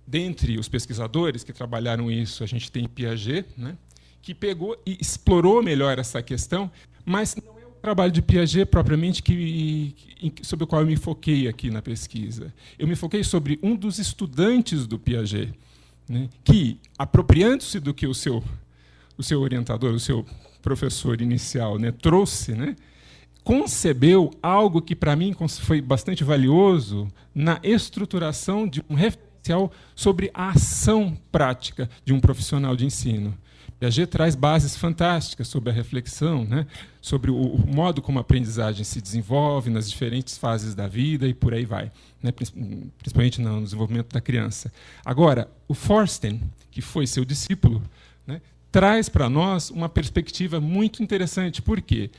Dentre os pesquisadores que trabalharam isso, a gente tem Piaget, né, que pegou e explorou melhor essa questão, mas não é o trabalho de Piaget propriamente sobre o qual eu me foquei aqui na pesquisa. Eu me foquei sobre um dos estudantes do Piaget, né, que, apropriando-se do que o seu orientador, o seu professor inicial, né, trouxe, né, concebeu algo que, para mim, foi bastante valioso na estruturação de um referencial sobre a ação prática de um profissional de ensino. Piaget traz bases fantásticas sobre a reflexão, né, sobre o modo como a aprendizagem se desenvolve nas diferentes fases da vida e por aí vai, né, principalmente no desenvolvimento da criança. Agora, o Forsten, que foi seu discípulo, né, traz para nós uma perspectiva muito interessante, porque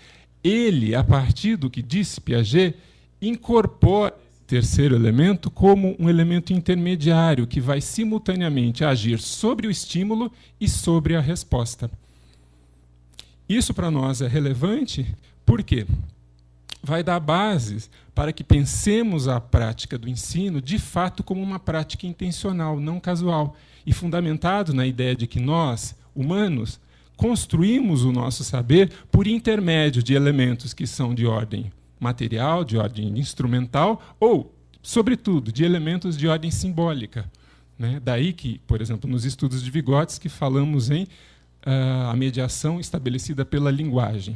ele, a partir do que disse Piaget, incorpora esse terceiro elemento como um elemento intermediário que vai simultaneamente agir sobre o estímulo e sobre a resposta. Isso para nós é relevante porque vai dar bases para que pensemos a prática do ensino de fato como uma prática intencional, não casual, e fundamentado na ideia de que nós, humanos, construímos o nosso saber por intermédio de elementos que são de ordem material, de ordem instrumental, ou, sobretudo, de elementos de ordem simbólica. Né? Daí que, por exemplo, nos estudos de Vygotsky, falamos em a mediação estabelecida pela linguagem.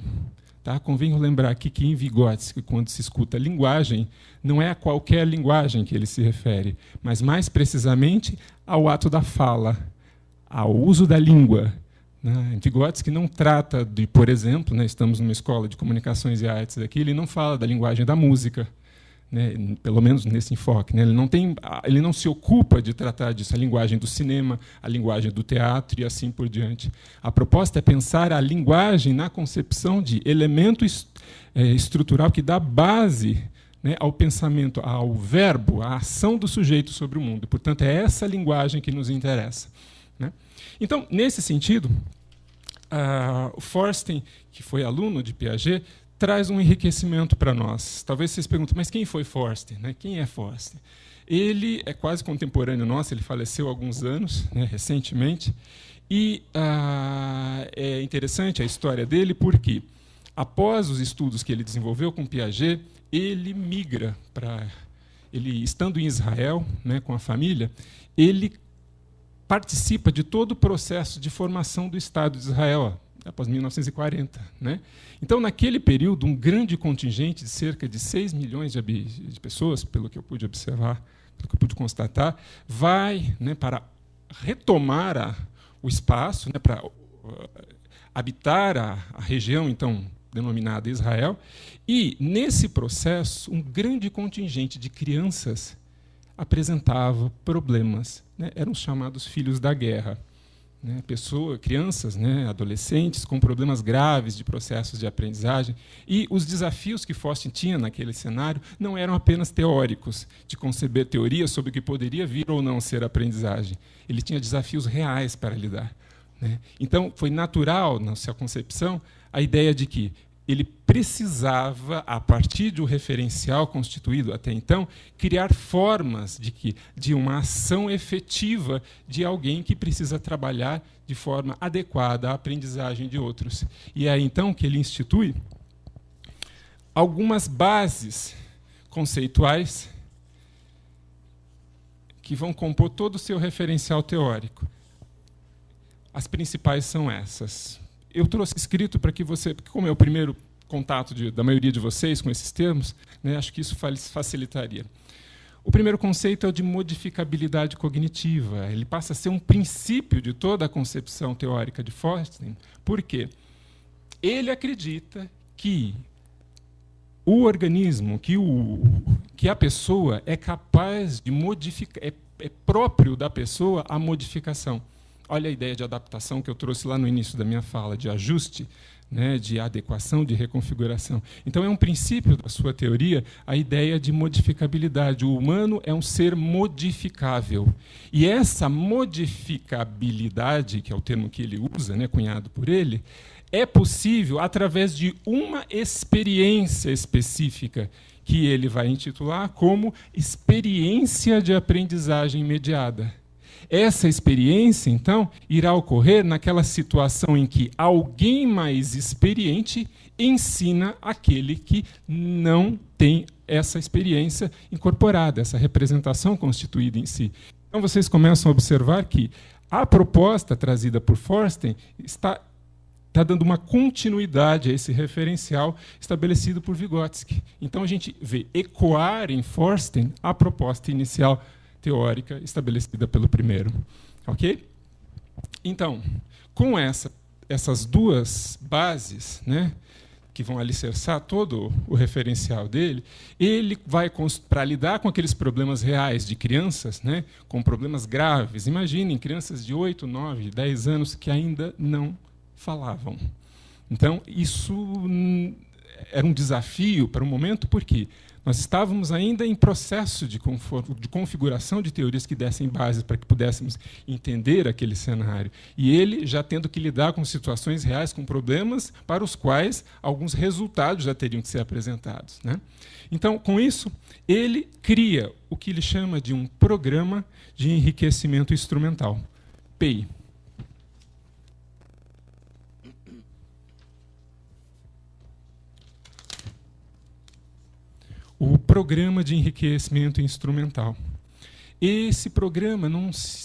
Tá? Convém lembrar aqui que em Vygotsky, quando se escuta linguagem, não é a qualquer linguagem que ele se refere, mas mais precisamente ao ato da fala, ao uso da língua. Em Vygotsky não trata de, por exemplo, estamos numa escola de comunicações e artes aqui, ele não fala da linguagem da música, pelo menos nesse enfoque. Ele não se ocupa de tratar disso, a linguagem do cinema, a linguagem do teatro e assim por diante. A proposta é pensar a linguagem na concepção de elemento estrutural que dá base ao pensamento, ao verbo, à ação do sujeito sobre o mundo. Portanto, é essa linguagem que nos interessa. Então, nesse sentido, o Forsten, que foi aluno de Piaget, traz um enriquecimento para nós. Talvez vocês perguntem, mas quem foi Forsten? Quem é Forsten? Ele é quase contemporâneo nosso, ele faleceu há alguns anos, recentemente, e é interessante a história dele porque, após os estudos que ele desenvolveu com Piaget, ele migra para... Ele, estando em Israel, com a família, ele participa de todo o processo de formação do Estado de Israel, após 1940. Então, naquele período, um grande contingente de cerca de 6 milhões de pessoas, pelo que eu pude observar, pelo que eu pude constatar, vai para retomar o espaço, para habitar a região, então, denominada Israel, e, nesse processo, um grande contingente de crianças apresentava problemas. Eram os chamados filhos da guerra. Crianças, adolescentes, com problemas graves de processos de aprendizagem. E os desafios que Forsten tinha naquele cenário não eram apenas teóricos, de conceber teorias sobre o que poderia vir ou não ser aprendizagem. Ele tinha desafios reais para lidar. Então, foi natural, na sua concepção, a ideia de que ele precisava, a partir de um referencial constituído até então, criar formas de uma ação efetiva de alguém que precisa trabalhar de forma adequada à aprendizagem de outros. E é aí, então, que ele institui algumas bases conceituais que vão compor todo o seu referencial teórico. As principais são essas. Eu trouxe escrito para que você, como é o primeiro contato da maioria de vocês com esses termos, acho que isso facilitaria. O primeiro conceito é o de modificabilidade cognitiva. Ele passa a ser um princípio de toda a concepção teórica de Forsten, porque ele acredita que o organismo, que a pessoa é capaz de modificar, é próprio da pessoa a modificação. Olha a ideia de adaptação que eu trouxe lá no início da minha fala, de ajuste, de adequação, de reconfiguração. Então, é um princípio da sua teoria a ideia de modificabilidade. O humano é um ser modificável. E essa modificabilidade, que é o termo que ele usa, cunhado por ele, é possível através de uma experiência específica, que ele vai intitular como experiência de aprendizagem mediada. Essa experiência, então, irá ocorrer naquela situação em que alguém mais experiente ensina aquele que não tem essa experiência incorporada, essa representação constituída em si. Então, vocês começam a observar que a proposta trazida por Forsten está dando uma continuidade a esse referencial estabelecido por Vygotsky. Então, a gente vê ecoar em Forsten a proposta inicial teórica estabelecida pelo primeiro. Ok? Então, com essas duas bases, que vão alicerçar todo o referencial dele, ele vai, para lidar com aqueles problemas reais de crianças, com problemas graves. Imaginem crianças de 8, 9, 10 anos que ainda não falavam. Então, isso era um desafio para o momento, porque nós estávamos ainda em processo de configuração de teorias que dessem bases para que pudéssemos entender aquele cenário. E ele já tendo que lidar com situações reais, com problemas para os quais alguns resultados já teriam que ser apresentados, né? Então, com isso, ele cria o que ele chama de um programa de enriquecimento instrumental, PEI. O programa de enriquecimento instrumental. Esse programa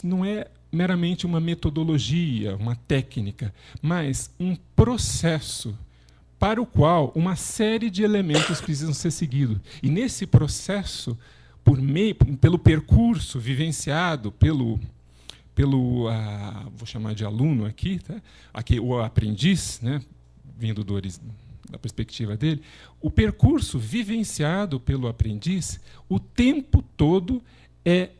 não é meramente uma metodologia, uma técnica, mas um processo para o qual uma série de elementos precisam ser seguidos. E nesse processo, pelo percurso vivenciado pelo vou chamar de aluno aqui, tá? Aqui o aprendiz, né, vindo da perspectiva dele, o percurso vivenciado pelo aprendiz, o tempo todo é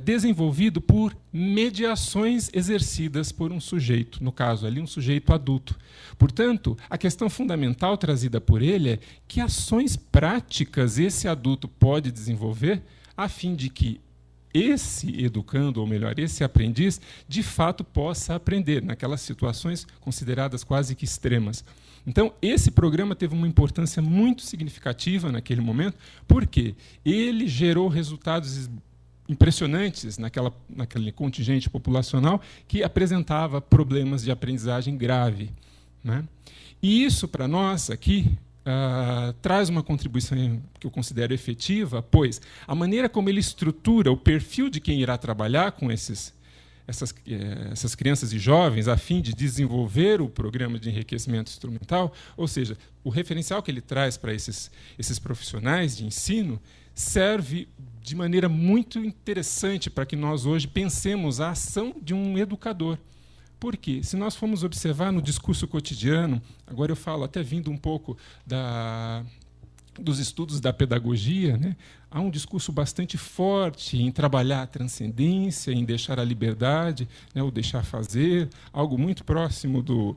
desenvolvido por mediações exercidas por um sujeito, no caso ali um sujeito adulto. Portanto, a questão fundamental trazida por ele é que ações práticas esse adulto pode desenvolver a fim de que esse educando, ou melhor, esse aprendiz, de fato possa aprender naquelas situações consideradas quase que extremas. Então, esse programa teve uma importância muito significativa naquele momento, porque ele gerou resultados impressionantes naquele contingente populacional que apresentava problemas de aprendizagem grave, né? E isso, para nós aqui, traz uma contribuição que eu considero efetiva, pois a maneira como ele estrutura o perfil de quem irá trabalhar com essas crianças e jovens, a fim de desenvolver o programa de enriquecimento instrumental, ou seja, o referencial que ele traz para esses profissionais de ensino, serve de maneira muito interessante para que nós hoje pensemos a ação de um educador. Porque, se nós formos observar no discurso cotidiano, agora eu falo até vindo um pouco dos estudos da pedagogia, né, há um discurso bastante forte em trabalhar a transcendência, em deixar a liberdade, né, o deixar fazer, algo muito próximo do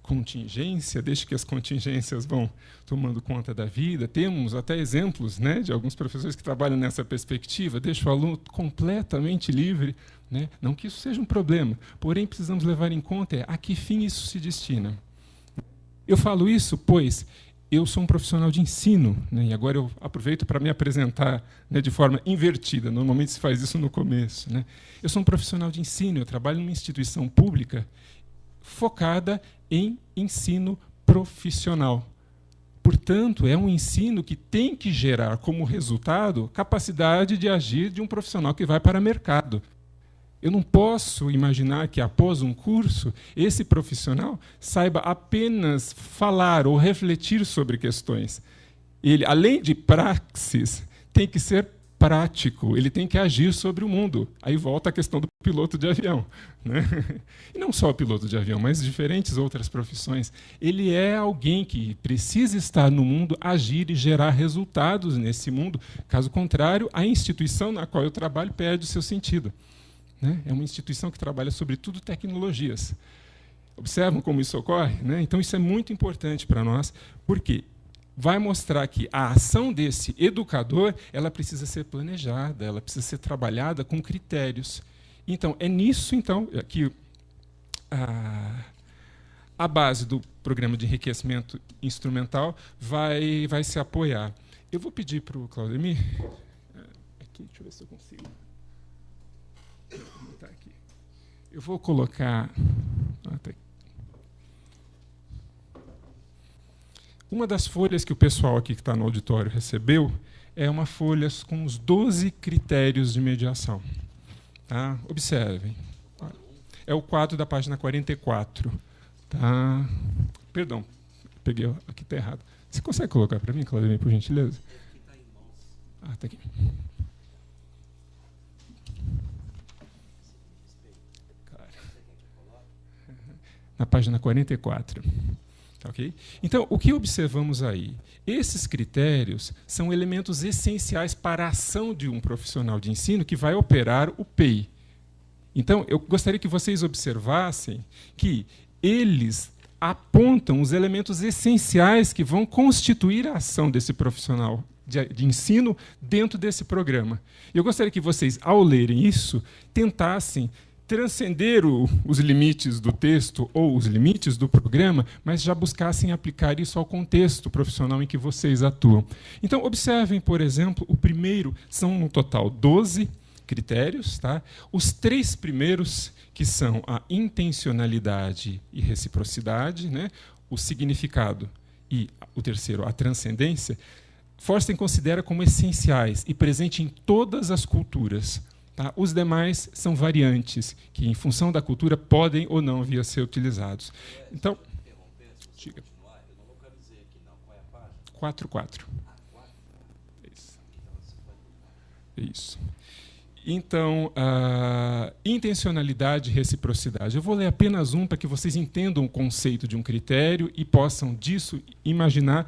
contingência, desde que as contingências vão tomando conta da vida. Temos até exemplos, né, de alguns professores que trabalham nessa perspectiva, deixa o aluno completamente livre, né? Não que isso seja um problema, porém precisamos levar em conta a que fim isso se destina. Eu falo isso, pois eu sou um profissional de ensino, né, e agora eu aproveito para me apresentar, né, de forma invertida, normalmente se faz isso no começo, né? Eu sou um profissional de ensino, eu trabalho numa instituição pública focada em ensino profissional. Portanto, é um ensino que tem que gerar como resultado capacidade de agir de um profissional que vai para o mercado. Eu não posso imaginar que, após um curso, esse profissional saiba apenas falar ou refletir sobre questões. Ele, além de praxis, tem que ser prático, ele tem que agir sobre o mundo. Aí volta a questão do piloto de avião, né? E não só o piloto de avião, mas diferentes outras profissões. Ele é alguém que precisa estar no mundo, agir e gerar resultados nesse mundo. Caso contrário, a instituição na qual eu trabalho perde o seu sentido, né? É uma instituição que trabalha, sobretudo, tecnologias. Observam como isso ocorre, né? Então, isso é muito importante para nós, porque vai mostrar que a ação desse educador ela precisa ser planejada, ela precisa ser trabalhada com critérios. Então, é nisso que a base do programa de enriquecimento instrumental vai se apoiar. Eu vou pedir para o Claudemir... Aqui, deixa eu ver se eu consigo. Tá aqui. Eu vou colocar... Tá aqui. Uma das folhas que o pessoal aqui que está no auditório recebeu é uma folha com os 12 critérios de mediação. Tá? Observem. É o quadro da página 44. Tá? Perdão, peguei aqui, está errado. Você consegue colocar para mim, Claudemir, por gentileza? Está em mãos. Está aqui. Na página 44. Okay? Então, o que observamos aí? Esses critérios são elementos essenciais para a ação de um profissional de ensino que vai operar o PEI. Então, eu gostaria que vocês observassem que eles apontam os elementos essenciais que vão constituir a ação desse profissional de ensino dentro desse programa. Eu gostaria que vocês, ao lerem isso, tentassem transcender os limites do texto ou os limites do programa, mas já buscassem aplicar isso ao contexto profissional em que vocês atuam. Então, observem, por exemplo, o primeiro, são no total 12 critérios. Tá? Os 3 primeiros, que são a intencionalidade e reciprocidade, né? O significado e o terceiro, a transcendência, Forsten considera como essenciais e presente em todas as culturas. Tá? Os demais são variantes, que, em função da cultura, podem ou não vir a ser utilizados. Então, diga. 4.4. Isso. Então, intencionalidade e reciprocidade. Eu vou ler apenas um para que vocês entendam o conceito de um critério e possam, disso, imaginar,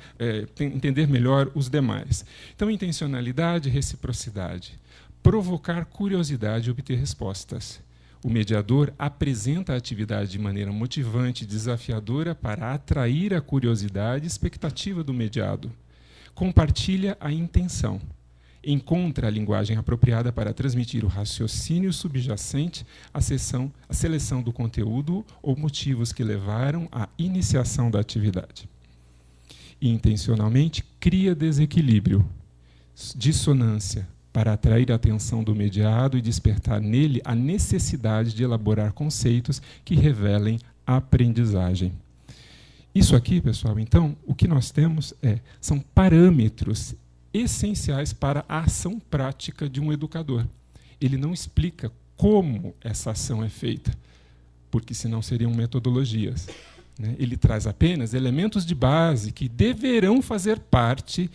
entender melhor os demais. Então, intencionalidade e reciprocidade. Provocar curiosidade e obter respostas. O mediador apresenta a atividade de maneira motivante e desafiadora para atrair a curiosidade e expectativa do mediado. Compartilha a intenção. Encontra a linguagem apropriada para transmitir o raciocínio subjacente à seleção do conteúdo ou motivos que levaram à iniciação da atividade. Intencionalmente cria desequilíbrio, dissonância, para atrair a atenção do mediado e despertar nele a necessidade de elaborar conceitos que revelem a aprendizagem. Isso aqui, pessoal, então, o que nós temos são parâmetros essenciais para a ação prática de um educador. Ele não explica como essa ação é feita, porque senão seriam metodologias. Né? Ele traz apenas elementos de base que deverão fazer parte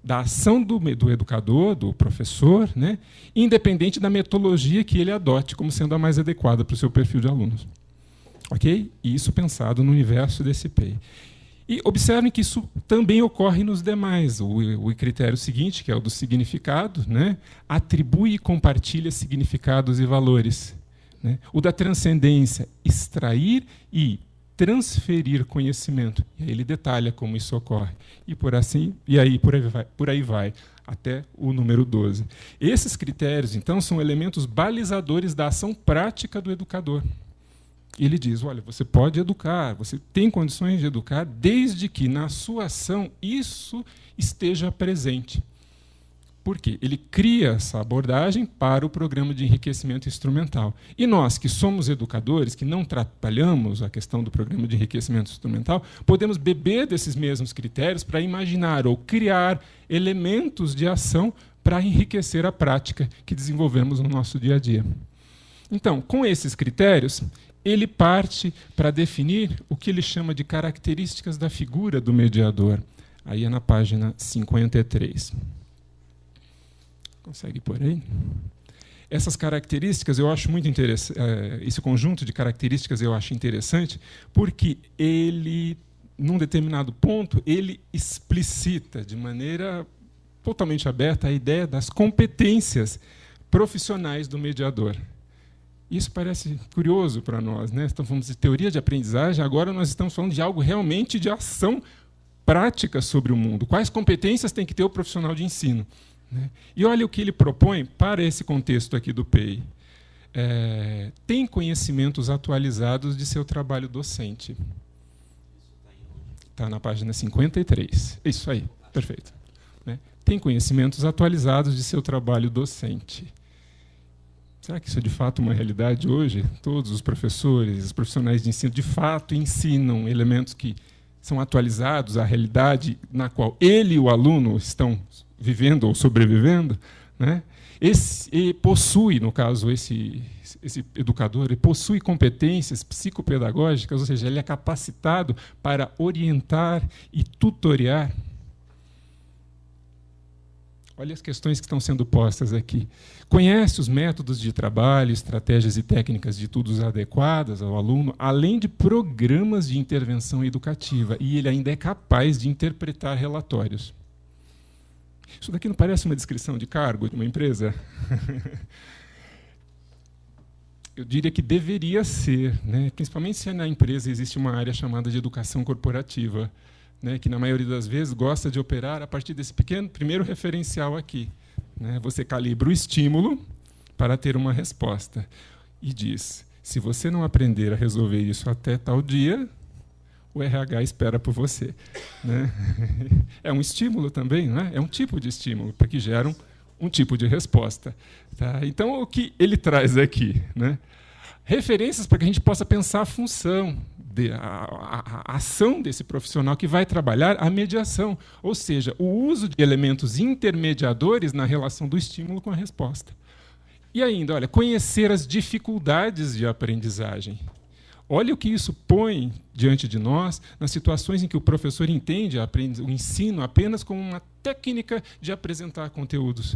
da ação do educador, do professor, né? Independente da metodologia que ele adote como sendo a mais adequada para o seu perfil de alunos. Ok? E isso pensado no universo desse PEI. E observem que isso também ocorre nos demais. O critério seguinte, que é o do significado, né? Atribui e compartilha significados e valores. Né? O da transcendência, extrair e transferir conhecimento. E aí ele detalha como isso ocorre. E por aí vai, até o número 12. Esses critérios, então, são elementos balizadores da ação prática do educador. Ele diz, olha, você pode educar, você tem condições de educar, desde que na sua ação isso esteja presente. Por quê? Ele cria essa abordagem para o programa de enriquecimento instrumental. E nós, que somos educadores, que não trabalhamos a questão do programa de enriquecimento instrumental, podemos beber desses mesmos critérios para imaginar ou criar elementos de ação para enriquecer a prática que desenvolvemos no nosso dia a dia. Então, com esses critérios, ele parte para definir o que ele chama de características da figura do mediador. Aí é na página 53. Consegue por aí? Essas características eu acho muito interessante, esse conjunto de características eu acho interessante, porque ele, num determinado ponto, ele explicita de maneira totalmente aberta a ideia das competências profissionais do mediador. Isso parece curioso para nós, né? Estamos falando de teoria de aprendizagem, agora nós estamos falando de algo realmente de ação prática sobre o mundo. Quais competências tem que ter o profissional de ensino? Né? E olha o que ele propõe para esse contexto aqui do PEI. Tem conhecimentos atualizados de seu trabalho docente. Está na página 53. Isso aí, perfeito. Né? Tem conhecimentos atualizados de seu trabalho docente. Será que isso é de fato uma realidade hoje? Todos os professores, os profissionais de ensino, de fato ensinam elementos que são atualizados à realidade na qual ele e o aluno estão vivendo ou sobrevivendo? Né? Possui, no caso, esse educador, ele possui competências psicopedagógicas, ou seja, ele é capacitado para orientar e tutoriar. Olha as questões que estão sendo postas aqui. Conhece os métodos de trabalho, estratégias e técnicas de estudos adequadas ao aluno, além de programas de intervenção educativa, e ele ainda é capaz de interpretar relatórios. Isso daqui não parece uma descrição de cargo de uma empresa? eu diria que deveria ser, né? Principalmente se na empresa existe uma área chamada de educação corporativa, né? Que, na maioria das vezes, gosta de operar a partir desse primeiro referencial aqui, né? Você calibra o estímulo para ter uma resposta e diz, se você não aprender a resolver isso até tal dia, o RH espera por você, né? É um estímulo também, né? É um tipo de estímulo, para que geram um tipo de resposta. Tá? Então, o que ele traz aqui? Né? Referências para que a gente possa pensar a função, a ação desse profissional que vai trabalhar a mediação, ou seja, o uso de elementos intermediadores na relação do estímulo com a resposta. E ainda, olha, conhecer as dificuldades de aprendizagem. Olha o que isso põe diante de nós nas situações em que o professor entende o ensino apenas como uma técnica de apresentar conteúdos.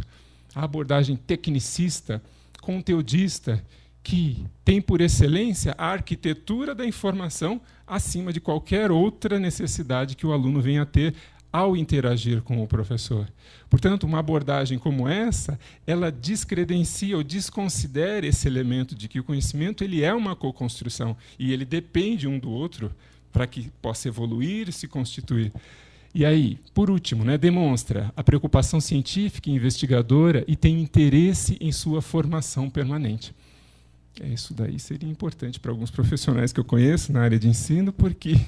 A abordagem tecnicista, conteudista, que tem por excelência a arquitetura da informação acima de qualquer outra necessidade que o aluno venha a ter ao interagir com o professor. Portanto, uma abordagem como essa, ela descredencia ou desconsidera esse elemento de que o conhecimento ele é uma co-construção e ele depende um do outro para que possa evoluir e se constituir. E aí, por último, né, demonstra a preocupação científica e investigadora e tem interesse em sua formação permanente. Isso daí seria importante para alguns profissionais que eu conheço na área de ensino, porque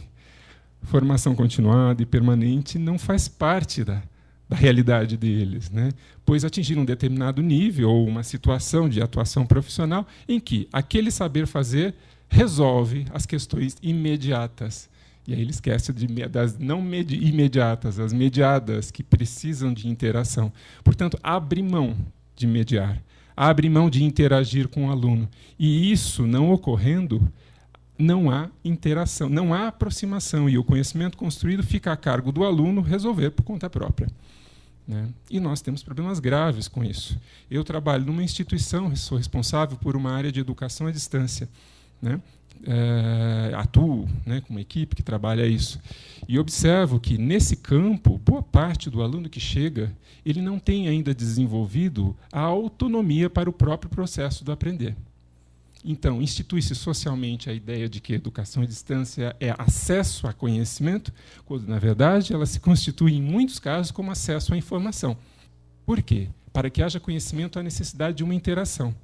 formação continuada e permanente não faz parte da realidade deles, né? Pois atingir um determinado nível ou uma situação de atuação profissional em que aquele saber fazer resolve as questões imediatas. E aí ele esquece das não imediatas, as mediadas, que precisam de interação. Portanto, abre mão de mediar, abre mão de interagir com o aluno. E isso não ocorrendo, não há interação, não há aproximação, e o conhecimento construído fica a cargo do aluno resolver por conta própria. Né? E nós temos problemas graves com isso. Eu trabalho numa instituição, sou responsável por uma área de educação à distância. Né? Atuo, né, com uma equipe que trabalha isso. E observo que, nesse campo, boa parte do aluno que chega, ele não tem ainda desenvolvido a autonomia para o próprio processo do aprender. Então, institui-se socialmente a ideia de que a educação à distância é acesso a conhecimento, quando, na verdade, ela se constitui, em muitos casos, como acesso à informação. Por quê? Para que haja conhecimento, há necessidade de uma interação.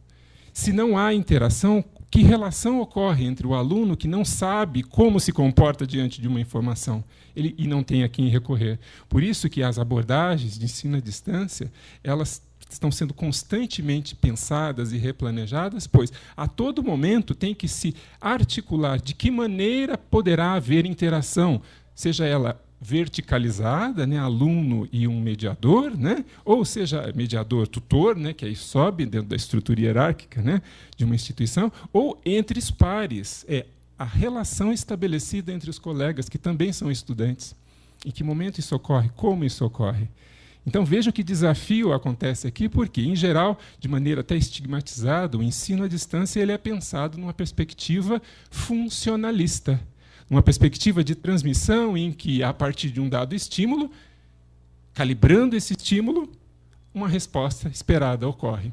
Se não há interação, que relação ocorre entre o aluno que não sabe como se comporta diante de uma informação e não tem a quem recorrer? Por isso que as abordagens de ensino à distância, elas estão sendo constantemente pensadas e replanejadas, pois a todo momento tem que se articular de que maneira poderá haver interação, seja ela verticalizada, né, aluno e um mediador, né, ou seja, mediador-tutor, né, que aí sobe dentro da estrutura hierárquica, né, de uma instituição, ou entre os pares, a relação estabelecida entre os colegas, que também são estudantes. Em que momento isso ocorre? Como isso ocorre? Então, vejam que desafio acontece aqui, porque, em geral, de maneira até estigmatizada, o ensino à distância ele é pensado numa perspectiva funcionalista, numa perspectiva de transmissão em que, a partir de um dado estímulo, calibrando esse estímulo, uma resposta esperada ocorre.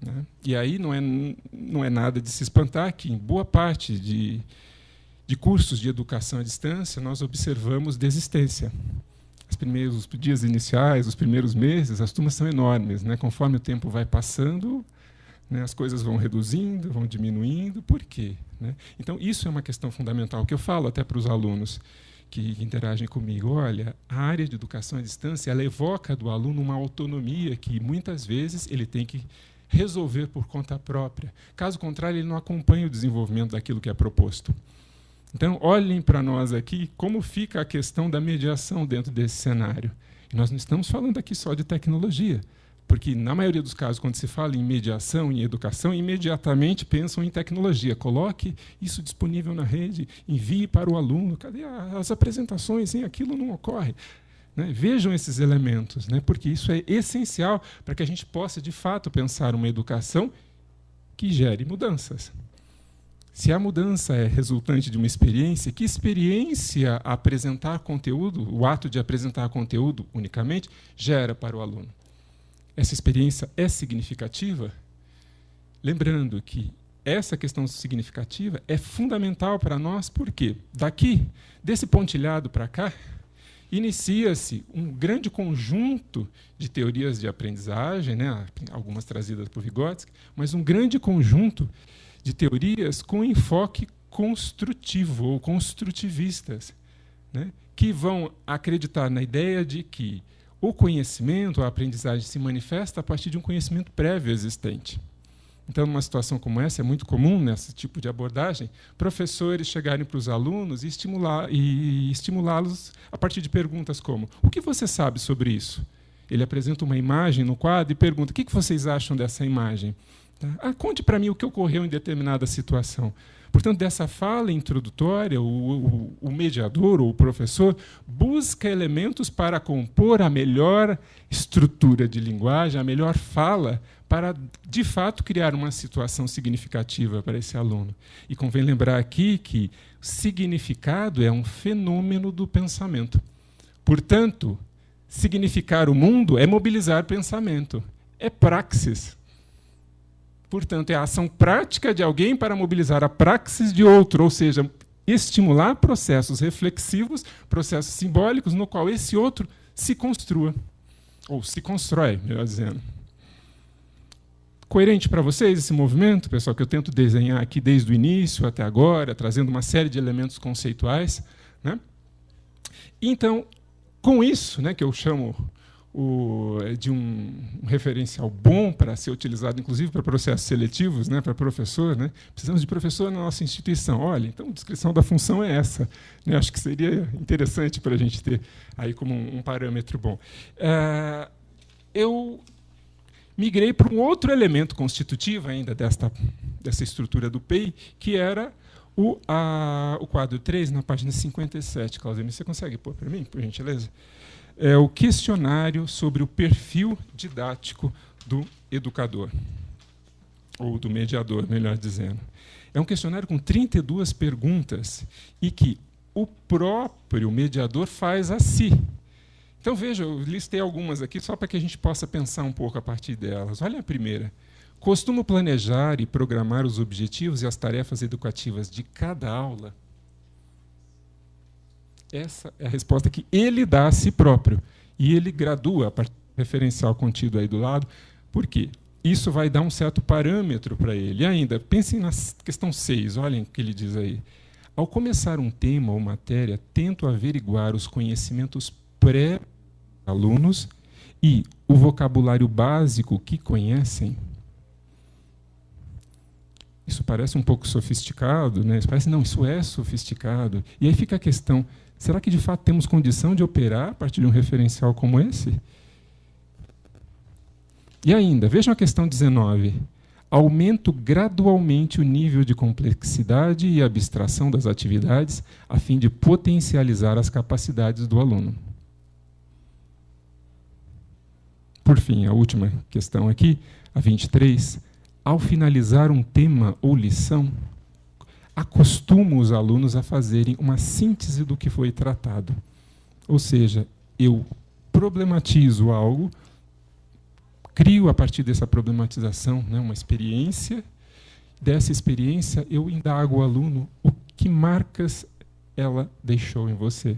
Né? E aí não é nada de se espantar que, em boa parte de cursos de educação à distância, nós observamos desistência. Os primeiros dias iniciais, os primeiros meses, as turmas são enormes, né? Conforme o tempo vai passando, né, as coisas vão reduzindo, vão diminuindo. Por quê? Né? Então, isso é uma questão fundamental, que eu falo até para os alunos que interagem comigo. Olha, a área de educação à distância ela evoca do aluno uma autonomia que, muitas vezes, ele tem que resolver por conta própria. Caso contrário, ele não acompanha o desenvolvimento daquilo que é proposto. Então, olhem para nós aqui como fica a questão da mediação dentro desse cenário. E nós não estamos falando aqui só de tecnologia, porque, na maioria dos casos, quando se fala em mediação, em educação, imediatamente pensam em tecnologia. Coloque isso disponível na rede, envie para o aluno. Cadê as apresentações? Aquilo não ocorre. Né? Vejam esses elementos, né? Porque isso é essencial para que a gente possa, de fato, pensar uma educação que gere mudanças. Se a mudança é resultante de uma experiência, que experiência apresentar conteúdo, o ato de apresentar conteúdo unicamente, gera para o aluno? Essa experiência é significativa? Lembrando que essa questão significativa é fundamental para nós, porque desse pontilhado para cá, inicia-se um grande conjunto de teorias de aprendizagem, né, algumas trazidas por Vygotsky, mas um grande conjunto de teorias com enfoque construtivo ou construtivistas, né, que vão acreditar na ideia de que o conhecimento, a aprendizagem se manifesta a partir de um conhecimento prévio existente. Então, numa situação como essa, é muito comum, nesse tipo de abordagem, professores chegarem para os alunos e estimulá-los a partir de perguntas como: o que você sabe sobre isso? Ele apresenta uma imagem no quadro e pergunta: o que vocês acham dessa imagem? Tá? Conte para mim o que ocorreu em determinada situação. Portanto, dessa fala introdutória, o mediador ou o professor busca elementos para compor a melhor estrutura de linguagem, a melhor fala, para, de fato, criar uma situação significativa para esse aluno. E convém lembrar aqui que significado é um fenômeno do pensamento. Portanto, significar o mundo é mobilizar pensamento, é praxis. Portanto, é a ação prática de alguém para mobilizar a praxis de outro, ou seja, estimular processos reflexivos, processos simbólicos, no qual esse outro se construa, ou se constrói, melhor dizendo. Coerente para vocês esse movimento, pessoal, que eu tento desenhar aqui desde o início até agora, trazendo uma série de elementos conceituais, né? Então, com isso, né, que eu chamo de um referencial bom para ser utilizado, inclusive, para processos seletivos, né, para professor, né? Precisamos de professor na nossa instituição. Olha, então, a descrição da função é essa, né? Acho que seria interessante para a gente ter aí como um parâmetro bom. Eu migrei para um outro elemento constitutivo ainda dessa estrutura do PEI, que era o quadro 3, na página 57. Claudemir, você consegue pôr para mim, por gentileza? É o questionário sobre o perfil didático do educador, ou do mediador, melhor dizendo. É um questionário com 32 perguntas e que o próprio mediador faz a si. Então, veja, eu listei algumas aqui só para que a gente possa pensar um pouco a partir delas. Olha a primeira. Costumo planejar e programar os objetivos e as tarefas educativas de cada aula? Essa é a resposta que ele dá a si próprio. E ele gradua a partir do referencial contido aí do lado. Por quê? Isso vai dar um certo parâmetro para ele. E ainda, pensem na questão 6, olhem o que ele diz aí. Ao começar um tema ou matéria, tento averiguar os conhecimentos pré-alunos e o vocabulário básico que conhecem. Isso parece um pouco sofisticado, né? Isso é sofisticado. E aí fica a questão: será que de fato temos condição de operar a partir de um referencial como esse? E ainda, vejam a questão 19. Aumento gradualmente o nível de complexidade e abstração das atividades a fim de potencializar as capacidades do aluno. Por fim, a última questão aqui, a 23. Ao finalizar um tema ou lição, acostumo os alunos a fazerem uma síntese do que foi tratado. Ou seja, eu problematizo algo, crio a partir dessa problematização, né, uma experiência. Dessa experiência, eu indago o aluno o que marcas ela deixou em você.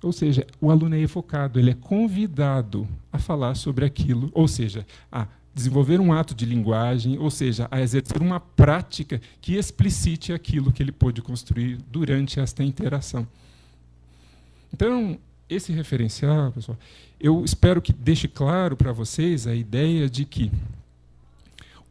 Ou seja, o aluno é evocado, ele é convidado a falar sobre aquilo, ou seja, a desenvolver um ato de linguagem, ou seja, a exercer uma prática que explicite aquilo que ele pôde construir durante esta interação. Então, esse referencial, pessoal, eu espero que deixe claro para vocês a ideia de que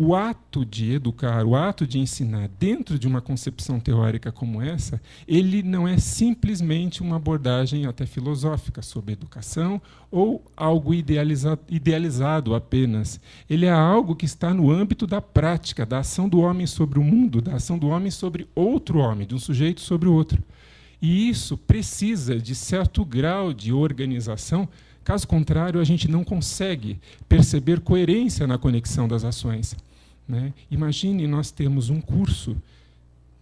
o ato de educar, o ato de ensinar dentro de uma concepção teórica como essa, ele não é simplesmente uma abordagem até filosófica sobre educação ou algo idealizado apenas. Ele é algo que está no âmbito da prática, da ação do homem sobre o mundo, da ação do homem sobre outro homem, de um sujeito sobre o outro. E isso precisa de certo grau de organização, caso contrário, a gente não consegue perceber coerência na conexão das ações. Né? Imagine nós temos um curso,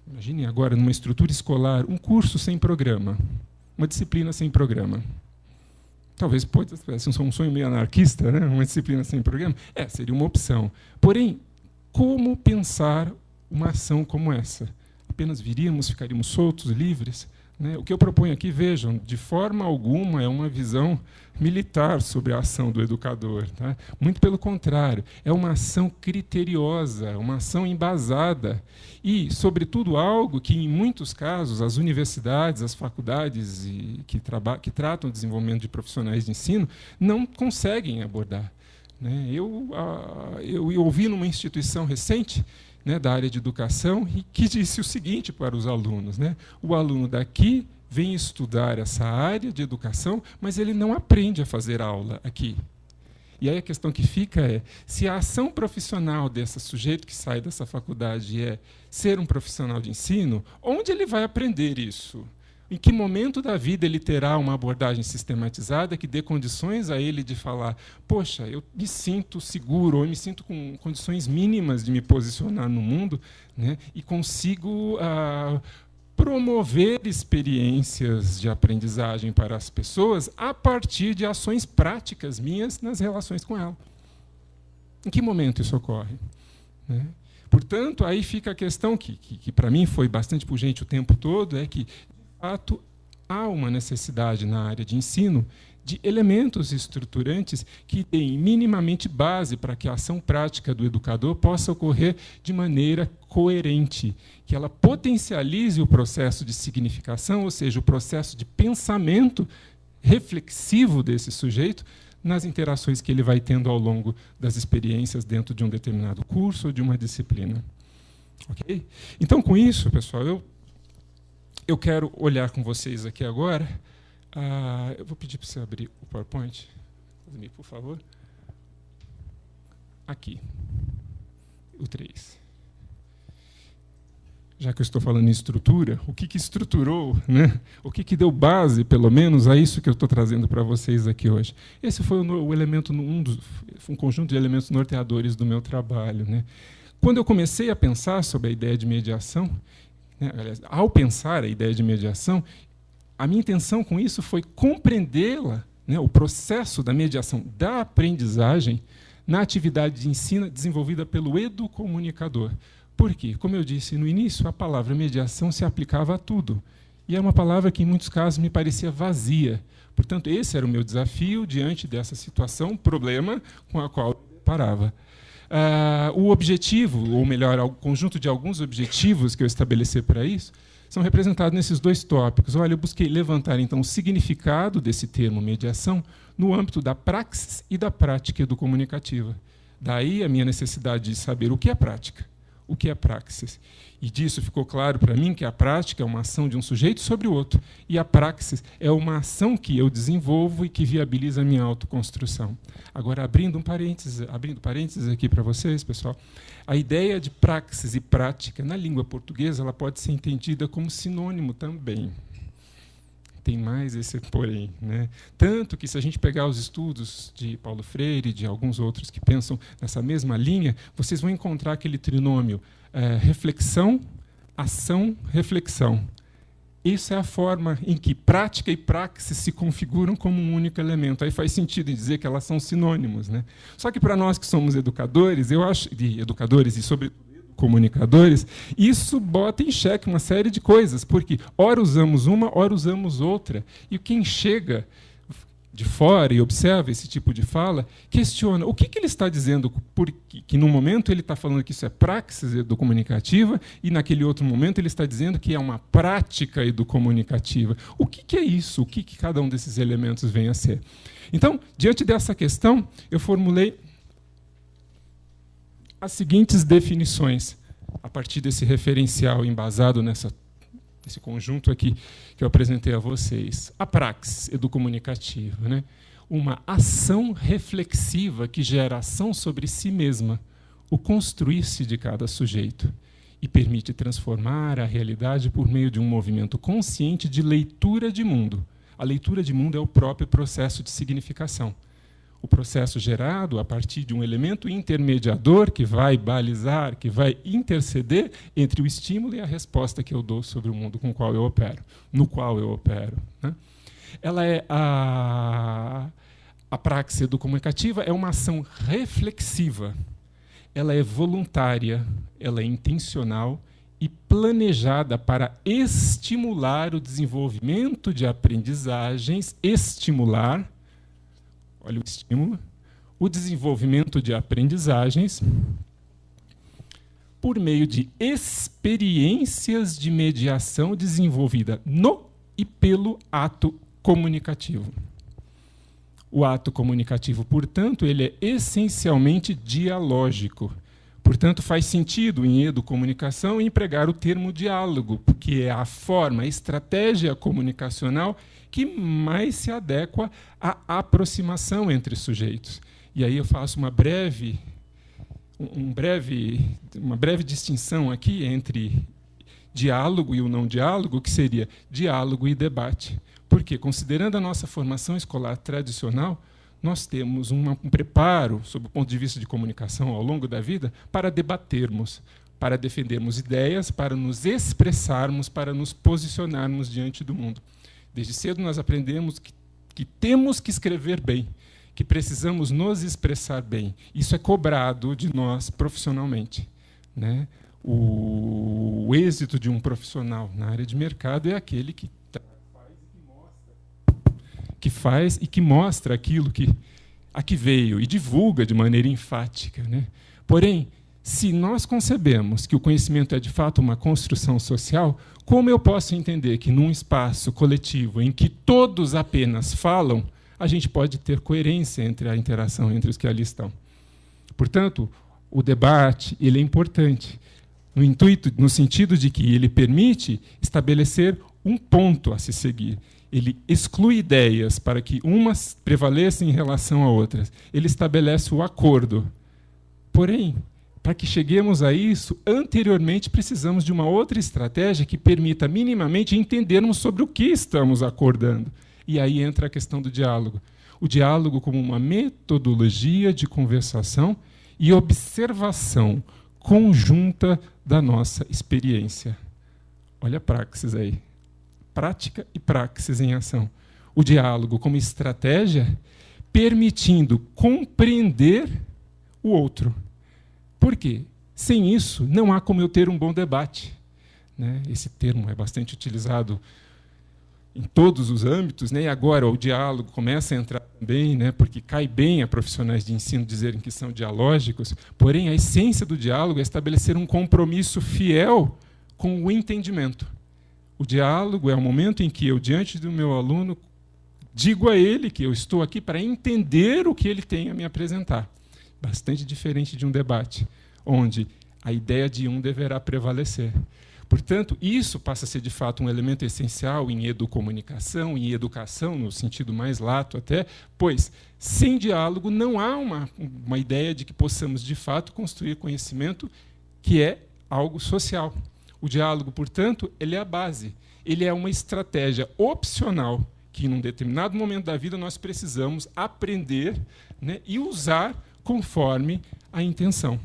imagine agora numa estrutura escolar, um curso sem programa, uma disciplina sem programa. Talvez pudesse ser um sonho meio anarquista, né? Uma disciplina sem programa. Seria uma opção. Porém, como pensar uma ação como essa? Apenas viríamos, ficaríamos soltos, livres? Né? O que eu proponho aqui, vejam, de forma alguma é uma visão militar sobre a ação do educador. Tá? Muito pelo contrário, é uma ação criteriosa, uma ação embasada e, sobretudo, algo que, em muitos casos, as universidades, as faculdades que tratam o desenvolvimento de profissionais de ensino não conseguem abordar. Né? Eu ouvi numa instituição recente, né, da área de educação, e que disse o seguinte para os alunos, né? O aluno daqui vem estudar essa área de educação, mas ele não aprende a fazer aula aqui. E aí a questão que fica é, se a ação profissional desse sujeito que sai dessa faculdade é ser um profissional de ensino, onde ele vai aprender isso? Em que momento da vida ele terá uma abordagem sistematizada que dê condições a ele de falar, poxa, eu me sinto seguro, ou eu me sinto com condições mínimas de me posicionar no mundo, né, e consigo promover experiências de aprendizagem para as pessoas a partir de ações práticas minhas nas relações com ela. Em que momento isso ocorre? Né? Portanto, aí fica a questão que para mim foi bastante pungente o tempo todo, é que, de fato, há uma necessidade na área de ensino de elementos estruturantes que deem minimamente base para que a ação prática do educador possa ocorrer de maneira coerente, que ela potencialize o processo de significação, ou seja, o processo de pensamento reflexivo desse sujeito nas interações que ele vai tendo ao longo das experiências dentro de um determinado curso ou de uma disciplina. Okay? Então, com isso, pessoal, eu quero olhar com vocês aqui agora. Eu vou pedir para você abrir o PowerPoint, por favor. Aqui, o 3. Já que eu estou falando em estrutura, o que estruturou, né? O que deu base, pelo menos, a isso que eu estou trazendo para vocês aqui hoje? Esse foi o elemento, um conjunto de elementos norteadores do meu trabalho. Né? Quando eu comecei a pensar sobre a ideia de mediação, né, aliás, ao pensar a ideia de mediação, a minha intenção com isso foi compreendê-la, né, o processo da mediação da aprendizagem na atividade de ensino desenvolvida pelo educomunicador. Por quê? Como eu disse no início, a palavra mediação se aplicava a tudo. E é uma palavra que, em muitos casos, me parecia vazia. Portanto, esse era o meu desafio diante dessa situação, problema com a qual eu parava. O objetivo, ou melhor, o conjunto de alguns objetivos que eu estabeleci para isso, são representados nesses dois tópicos. Olha, eu busquei levantar, então, o significado desse termo mediação no âmbito da praxis e da prática educomunicativa. Daí a minha necessidade de saber o que é prática, o que é praxis. E disso ficou claro para mim que a prática é uma ação de um sujeito sobre o outro, e a praxis é uma ação que eu desenvolvo e que viabiliza a minha autoconstrução. Agora, abrindo parênteses aqui para vocês, pessoal, a ideia de praxis e prática na língua portuguesa ela pode ser entendida como sinônimo também. Tem mais esse porém. Né? Tanto que, se a gente pegar os estudos de Paulo Freire e de alguns outros que pensam nessa mesma linha, vocês vão encontrar aquele trinômio reflexão, ação, reflexão. Isso é a forma em que prática e praxis se configuram como um único elemento. Aí faz sentido em dizer que elas são sinônimos. Né? Só que, para nós que somos educadores, eu acho, e sobretudo comunicadores, isso bota em xeque uma série de coisas, porque ora usamos uma, ora usamos outra. E quem chega de fora e observa esse tipo de fala, questiona o que ele está dizendo, porque que no momento ele está falando que isso é praxis educomunicativa e naquele outro momento ele está dizendo que é uma prática educomunicativa. O que é isso? O que cada um desses elementos vem a ser? Então, diante dessa questão, eu formulei as seguintes definições, a partir desse referencial embasado nesse conjunto aqui que eu apresentei a vocês. A praxis educomunicativa, né? Uma ação reflexiva que gera ação sobre si mesma, o construir-se de cada sujeito, e permite transformar a realidade por meio de um movimento consciente de leitura de mundo. A leitura de mundo é o próprio processo de significação. O processo gerado a partir de um elemento intermediador que vai balizar, que vai interceder entre o estímulo e a resposta que eu dou sobre o mundo com o qual eu opero, no qual eu opero. Né? Ela é a praxis educomunicativa é uma ação reflexiva. ela é voluntária, ela é intencional e planejada para estimular o desenvolvimento de aprendizagens, olha o estímulo, o desenvolvimento de aprendizagens por meio de experiências de mediação desenvolvida no e pelo ato comunicativo. O ato comunicativo, portanto, ele é essencialmente dialógico. Portanto, faz sentido em educomunicação empregar o termo diálogo, porque é a forma, a estratégia comunicacional que mais se adequa à aproximação entre sujeitos. E aí eu faço uma breve distinção aqui entre diálogo e o não diálogo, que seria diálogo e debate. Porque, considerando a nossa formação escolar tradicional, nós temos um preparo, sob o ponto de vista de comunicação, ao longo da vida, para debatermos, para defendermos ideias, para nos expressarmos, para nos posicionarmos diante do mundo. Desde cedo nós aprendemos que temos que escrever bem, que precisamos nos expressar bem. Isso é cobrado de nós profissionalmente, né? O êxito de um profissional na área de mercado é aquele que faz e que mostra aquilo a que veio e divulga de maneira enfática, né? Porém, se nós concebemos que o conhecimento é de fato uma construção social, como eu posso entender que num espaço coletivo em que todos apenas falam, a gente pode ter coerência entre a interação entre os que ali estão? Portanto, o debate ele é importante no sentido de que ele permite estabelecer um ponto a se seguir. Ele exclui ideias para que umas prevaleçam em relação a outras. Ele estabelece o acordo. Porém, para que cheguemos a isso, anteriormente precisamos de uma outra estratégia que permita minimamente entendermos sobre o que estamos acordando. E aí entra a questão do diálogo. O diálogo como uma metodologia de conversação e observação conjunta da nossa experiência. Olha a praxis aí. Prática e praxis em ação. O diálogo como estratégia, permitindo compreender o outro. Por quê? Sem isso, não há como eu ter um bom debate, né? Esse termo é bastante utilizado em todos os âmbitos, né? E agora o diálogo começa a entrar também, né? Porque cai bem a profissionais de ensino dizerem que são dialógicos, porém a essência do diálogo é estabelecer um compromisso fiel com o entendimento. O diálogo é o momento em que eu, diante do meu aluno, digo a ele que eu estou aqui para entender o que ele tem a me apresentar. Bastante diferente de um debate, onde a ideia de um deverá prevalecer. Portanto, isso passa a ser, de fato, um elemento essencial em educomunicação, em educação, no sentido mais lato até, pois, sem diálogo, não há uma ideia de que possamos, de fato, construir conhecimento que é algo social. O diálogo, portanto, ele é a base. Ele é uma estratégia opcional que, num determinado momento da vida, nós precisamos aprender, né, e usar conforme a intenção.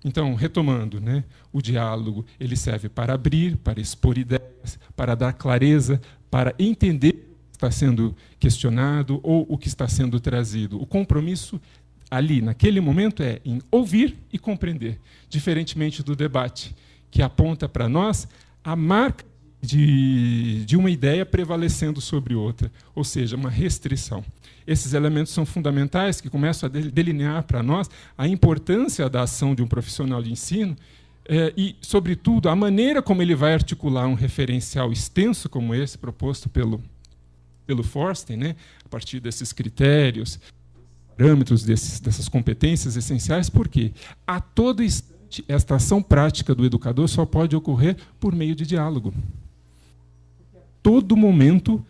Então, retomando, né, o diálogo ele serve para abrir, para expor ideias, para dar clareza, para entender o que está sendo questionado ou o que está sendo trazido. O compromisso ali, naquele momento, é em ouvir e compreender, diferentemente do debate, que aponta para nós a marca de uma ideia prevalecendo sobre outra, ou seja, uma restrição. Esses elementos são fundamentais, que começam a delinear para nós a importância da ação de um profissional de ensino e, sobretudo, a maneira como ele vai articular um referencial extenso como esse proposto pelo Forsten, né, a partir desses critérios, parâmetros dessas competências essenciais, porque a todo instante esta ação prática do educador só pode ocorrer por meio de diálogo. Todo momento,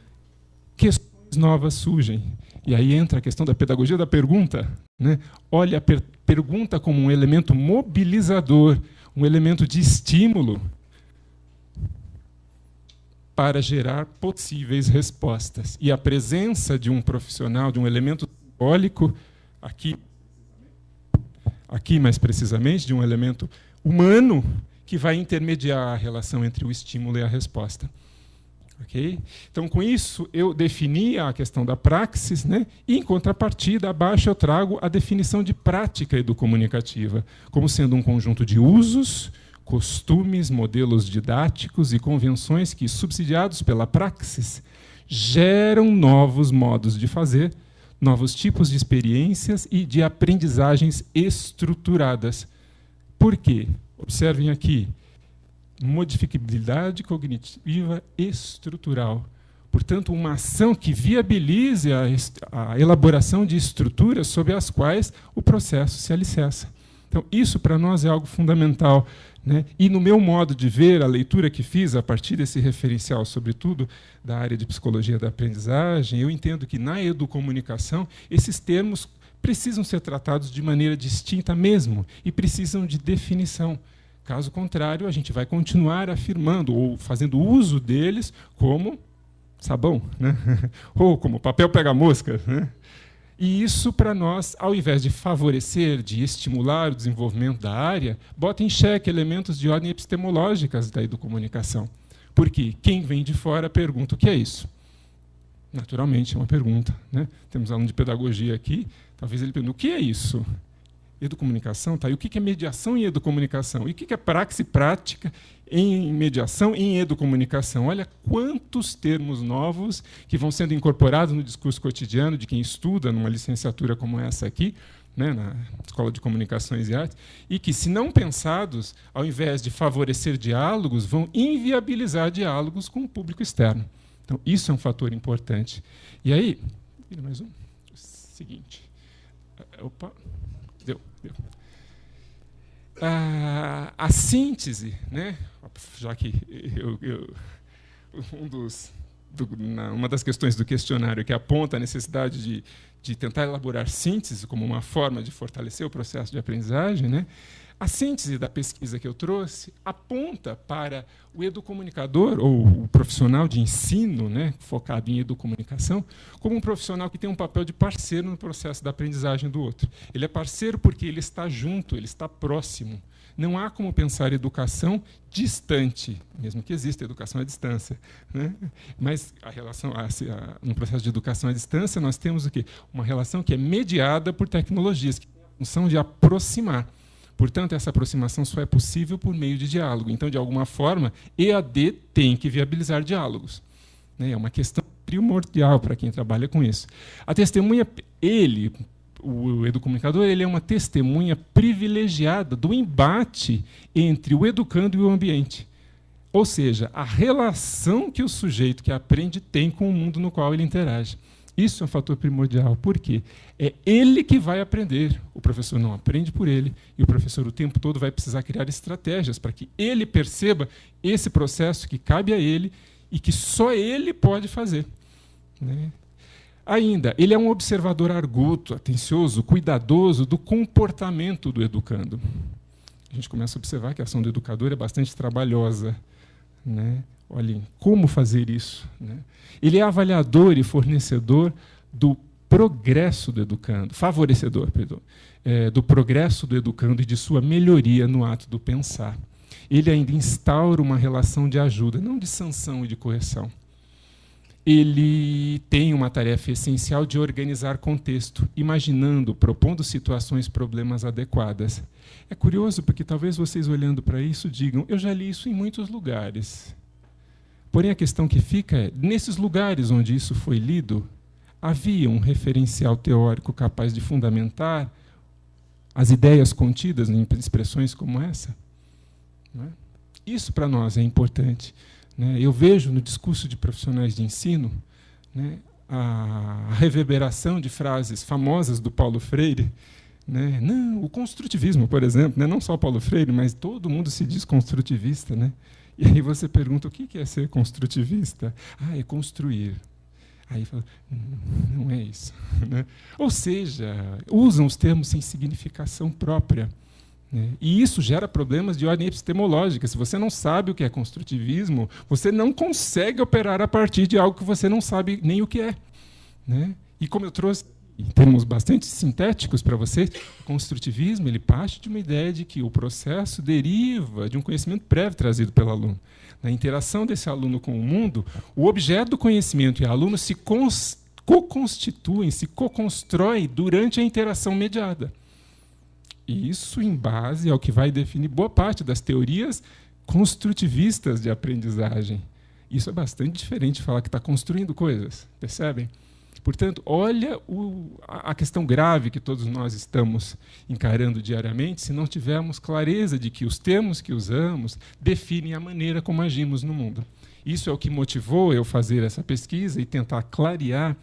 questões novas surgem. E aí entra a questão da pedagogia da pergunta, né? Olha a pergunta como um elemento mobilizador, um elemento de estímulo para gerar possíveis respostas. E a presença de um profissional, de um elemento simbólico, aqui mais precisamente, de um elemento humano, que vai intermediar a relação entre o estímulo e a resposta. Okay? Então, com isso, eu defini a questão da praxis, né? E, em contrapartida, abaixo eu trago a definição de prática educomunicativa, como sendo um conjunto de usos, costumes, modelos didáticos e convenções que, subsidiados pela praxis, geram novos modos de fazer, novos tipos de experiências e de aprendizagens estruturadas. Por quê? Observem aqui. Modificabilidade cognitiva estrutural. Portanto, uma ação que viabilize a elaboração de estruturas sobre as quais o processo se alicerça. Então, isso para nós é algo fundamental, né? E no meu modo de ver, a leitura que fiz a partir desse referencial, sobretudo da área de psicologia da aprendizagem, eu entendo que na educomunicação esses termos precisam ser tratados de maneira distinta mesmo e precisam de definição. Caso contrário, a gente vai continuar afirmando ou fazendo uso deles como sabão, né? Ou como papel pega-mosca, né? E isso, para nós, ao invés de favorecer, de estimular o desenvolvimento da área, bota em xeque elementos de ordem epistemológicas da educomunicação. Porque quem vem de fora pergunta o que é isso. Naturalmente, é uma pergunta, né? Temos aluno de pedagogia aqui, talvez ele pergunte, o que é isso? Educomunicação, tá? E o que é mediação em educomunicação? E o que é praxis e prática em mediação e em educomunicação? Olha quantos termos novos que vão sendo incorporados no discurso cotidiano de quem estuda numa licenciatura como essa aqui, né, na Escola de Comunicações e Artes, e que, se não pensados, ao invés de favorecer diálogos, vão inviabilizar diálogos com o público externo. Então, isso é um fator importante. E aí, mais um. Seguinte. Opa. Deu. A síntese, né? Já que uma das questões do questionário que aponta a necessidade de tentar elaborar síntese como uma forma de fortalecer o processo de aprendizagem, né? A síntese da pesquisa que eu trouxe aponta para o educomunicador, ou o profissional de ensino, né, focado em educomunicação, como um profissional que tem um papel de parceiro no processo da aprendizagem do outro. Ele é parceiro porque ele está junto, ele está próximo. Não há como pensar educação distante, mesmo que exista educação à distância, né? Mas no processo de educação à distância, nós temos o quê? Uma relação que é mediada por tecnologias, que tem a função de aproximar. Portanto, essa aproximação só é possível por meio de diálogo. Então, de alguma forma, EAD tem que viabilizar diálogos. É uma questão primordial para quem trabalha com isso. A testemunha, o educomunicador, ele é uma testemunha privilegiada do embate entre o educando e o ambiente. Ou seja, a relação que o sujeito que aprende tem com o mundo no qual ele interage. Isso é um fator primordial. Por quê? É ele que vai aprender. O professor não aprende por ele. E o professor o tempo todo vai precisar criar estratégias para que ele perceba esse processo que cabe a ele e que só ele pode fazer, né? Ainda, ele é um observador arguto, atencioso, cuidadoso do comportamento do educando. A gente começa a observar que a ação do educador é bastante trabalhosa, né? Olhem, como fazer isso, né? Ele é avaliador e fornecedor do progresso do educando, favorecedor, perdão, do progresso do educando e de sua melhoria no ato do pensar. Ele ainda instaura uma relação de ajuda, não de sanção e de correção. Ele tem uma tarefa essencial de organizar contexto, imaginando, propondo situações, problemas adequadas. É curioso porque talvez vocês olhando para isso digam, eu já li isso em muitos lugares. Porém, a questão que fica é, nesses lugares onde isso foi lido, havia um referencial teórico capaz de fundamentar as ideias contidas em expressões como essa? Não é? Isso, para nós, é importante, né? Eu vejo no discurso de profissionais de ensino, né, a reverberação de frases famosas do Paulo Freire, né? Não, o construtivismo, por exemplo, né? Não só o Paulo Freire, mas todo mundo se diz construtivista, né? E aí você pergunta, o que é ser construtivista? Ah, é construir. Aí fala, não é isso, né? Ou seja, usam os termos sem significação própria, né? E isso gera problemas de ordem epistemológica. Se você não sabe o que é construtivismo, você não consegue operar a partir de algo que você não sabe nem o que é, né? E como eu trouxe em termos bastante sintéticos para vocês, o construtivismo ele parte de uma ideia de que o processo deriva de um conhecimento prévio trazido pelo aluno. Na interação desse aluno com o mundo, o objeto do conhecimento e o aluno se co-constituem, se co-constroem durante a interação mediada. E isso em base ao que vai definir boa parte das teorias construtivistas de aprendizagem. Isso é bastante diferente de falar que está construindo coisas, percebem? Portanto, olha a questão grave que todos nós estamos encarando diariamente se não tivermos clareza de que os termos que usamos definem a maneira como agimos no mundo. Isso é o que motivou eu fazer essa pesquisa e tentar clarear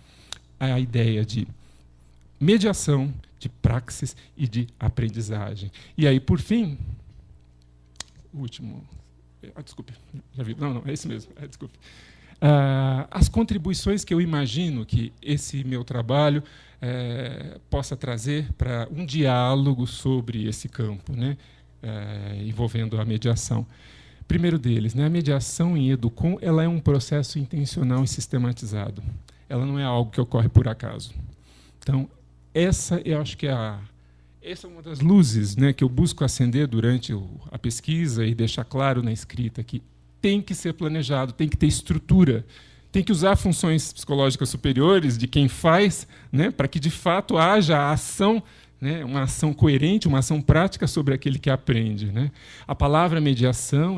a ideia de mediação, de praxis e de aprendizagem. E aí, por fim, o último... desculpe, já vi. Não, é esse mesmo. Desculpe. As contribuições que eu imagino que esse meu trabalho possa trazer para um diálogo sobre esse campo, né, envolvendo a mediação. Primeiro deles, né, a mediação em Educom, ela é um processo intencional e sistematizado. Ela não é algo que ocorre por acaso. Então, essa eu acho que essa é uma das luzes, né, que eu busco acender durante a pesquisa e deixar claro na escrita que tem que ser planejado, tem que ter estrutura, tem que usar funções psicológicas superiores de quem faz, né, para que, de fato, haja a ação, né, uma ação coerente, uma ação prática sobre aquele que aprende. Né. A palavra mediação,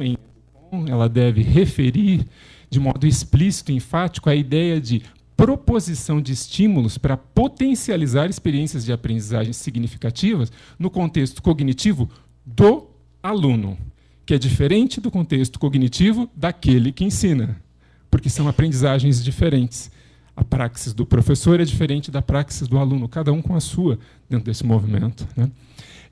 ela deve referir, de modo explícito e enfático, a ideia de proposição de estímulos para potencializar experiências de aprendizagem significativas no contexto cognitivo do aluno, que é diferente do contexto cognitivo daquele que ensina, porque são aprendizagens diferentes. A praxis do professor é diferente da praxis do aluno, cada um com a sua dentro desse movimento. Né?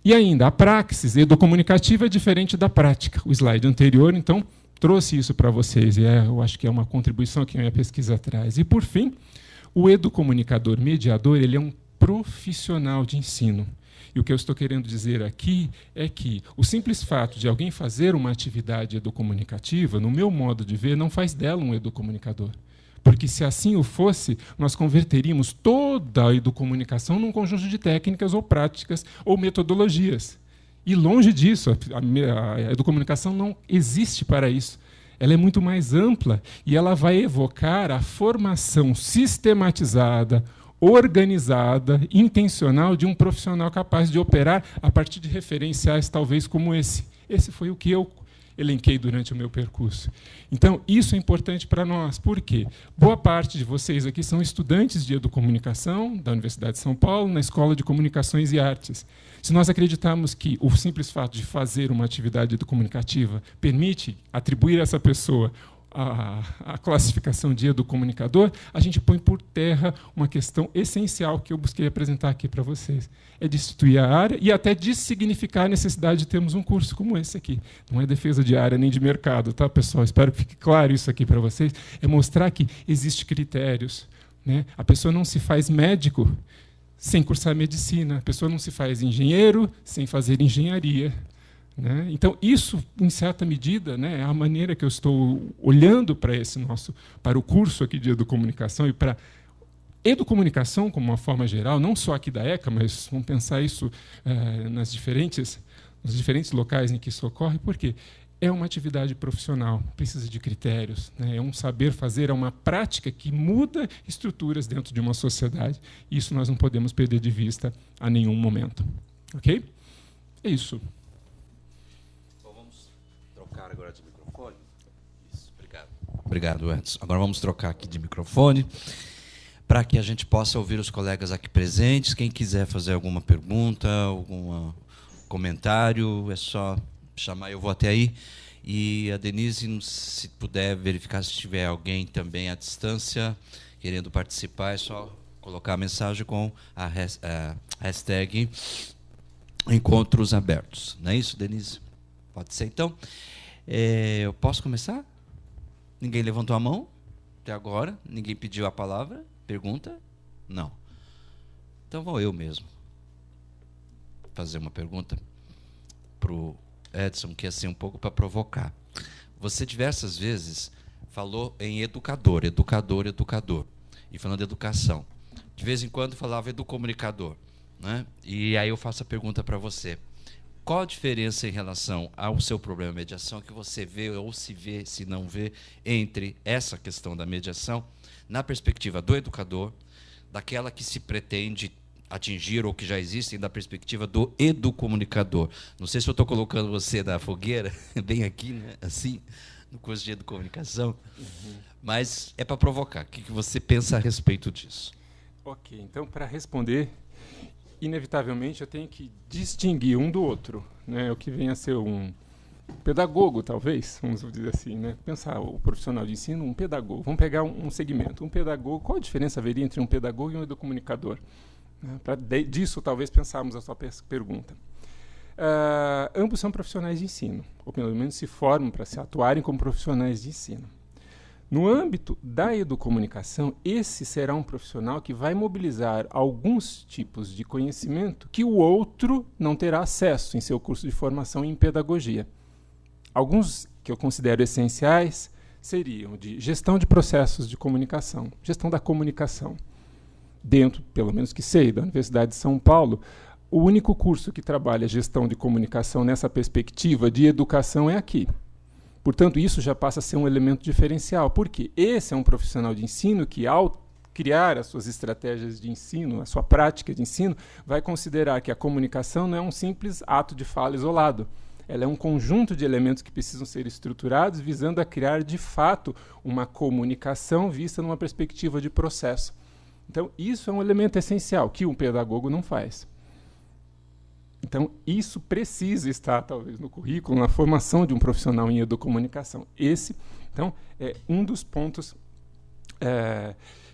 E ainda, a praxis educomunicativa é diferente da prática. O slide anterior, então, trouxe isso para vocês, e eu acho que é uma contribuição que a minha pesquisa traz. E, por fim, o educomunicador mediador ele é um profissional de ensino. E o que eu estou querendo dizer aqui é que o simples fato de alguém fazer uma atividade educomunicativa, no meu modo de ver, não faz dela um educomunicador. Porque, se assim o fosse, nós converteríamos toda a educomunicação num conjunto de técnicas ou práticas ou metodologias. E, longe disso, a educomunicação não existe para isso. Ela é muito mais ampla e ela vai evocar a formação sistematizada, organizada, intencional de um profissional capaz de operar a partir de referenciais talvez como esse. Esse foi o que eu elenquei durante o meu percurso. Então, isso é importante para nós. Por quê? Boa parte de vocês aqui são estudantes de educomunicação da Universidade de São Paulo, na Escola de Comunicações e Artes. Se nós acreditarmos que o simples fato de fazer uma atividade educomunicativa permite atribuir a essa pessoa a classificação de educomunicador, a gente põe por terra uma questão essencial que eu busquei apresentar aqui para vocês. É destituir a área e até dessignificar a necessidade de termos um curso como esse aqui. Não é defesa de área nem de mercado, tá, pessoal? Espero que fique claro isso aqui para vocês. É mostrar que existem critérios. Né? A pessoa não se faz médico sem cursar medicina. A pessoa não se faz engenheiro sem fazer engenharia. Né? Então, isso, em certa medida, né, é a maneira que eu estou olhando para o curso aqui de educomunicação e para educomunicação como uma forma geral, não só aqui da ECA, mas vamos pensar isso nos diferentes locais em que isso ocorre, porque é uma atividade profissional, precisa de critérios, né? É um saber fazer, é uma prática que muda estruturas dentro de uma sociedade. E isso nós não podemos perder de vista a nenhum momento. Ok? É isso. Trocar agora de microfone. Isso, obrigado. Obrigado, Edson. Agora vamos trocar aqui de microfone para que a gente possa ouvir os colegas aqui presentes. Quem quiser fazer alguma pergunta, algum comentário, é só chamar, eu vou até aí. E a Denise, se puder verificar se tiver alguém também à distância querendo participar, é só colocar a mensagem com a hashtag Encontros Abertos. Não é isso, Denise? Pode ser, então. Eu posso começar? Ninguém levantou a mão até agora? Ninguém pediu a palavra? Pergunta? Não. Então vou eu mesmo fazer uma pergunta para o Edson, que é assim um pouco para provocar. Você diversas vezes falou em educador. E falando de educação. de vez em quando falava educomunicador, né? E aí eu faço a pergunta para você. Qual a diferença em relação ao seu problema de mediação que você vê ou se vê, se não vê, entre essa questão da mediação na perspectiva do educador, daquela que se pretende atingir ou que já existem da perspectiva do educomunicador? Não sei se eu estou colocando você na fogueira, bem aqui, né? Assim, no curso de educomunicação, mas é para provocar. O que você pensa a respeito disso? Ok, então, para responder, inevitavelmente eu tenho que distinguir um do outro, né? O que vem a ser um pedagogo, talvez, vamos dizer assim, né? Pensar o profissional de ensino, um pedagogo. Vamos pegar um segmento. Um pedagogo, qual a diferença haveria entre um pedagogo e um educomunicador? Para disso, talvez, pensarmos a sua pergunta. Ambos são profissionais de ensino, ou pelo menos se formam para se atuarem como profissionais de ensino. No âmbito da educomunicação, esse será um profissional que vai mobilizar alguns tipos de conhecimento que o outro não terá acesso em seu curso de formação em pedagogia. Alguns que eu considero essenciais seriam de gestão de processos de comunicação, gestão da comunicação. Dentro, pelo menos que sei, da Universidade de São Paulo, o único curso que trabalha gestão de comunicação nessa perspectiva de educação é aqui. Portanto, isso já passa a ser um elemento diferencial, porque esse é um profissional de ensino que, ao criar as suas estratégias de ensino, a sua prática de ensino, vai considerar que a comunicação não é um simples ato de fala isolado. Ela é um conjunto de elementos que precisam ser estruturados, visando a criar, de fato, uma comunicação vista numa perspectiva de processo. Então, isso é um elemento essencial, que um pedagogo não faz. Então, isso precisa estar, talvez, no currículo, na formação de um profissional em educomunicação. Esse, então, é um dos pontos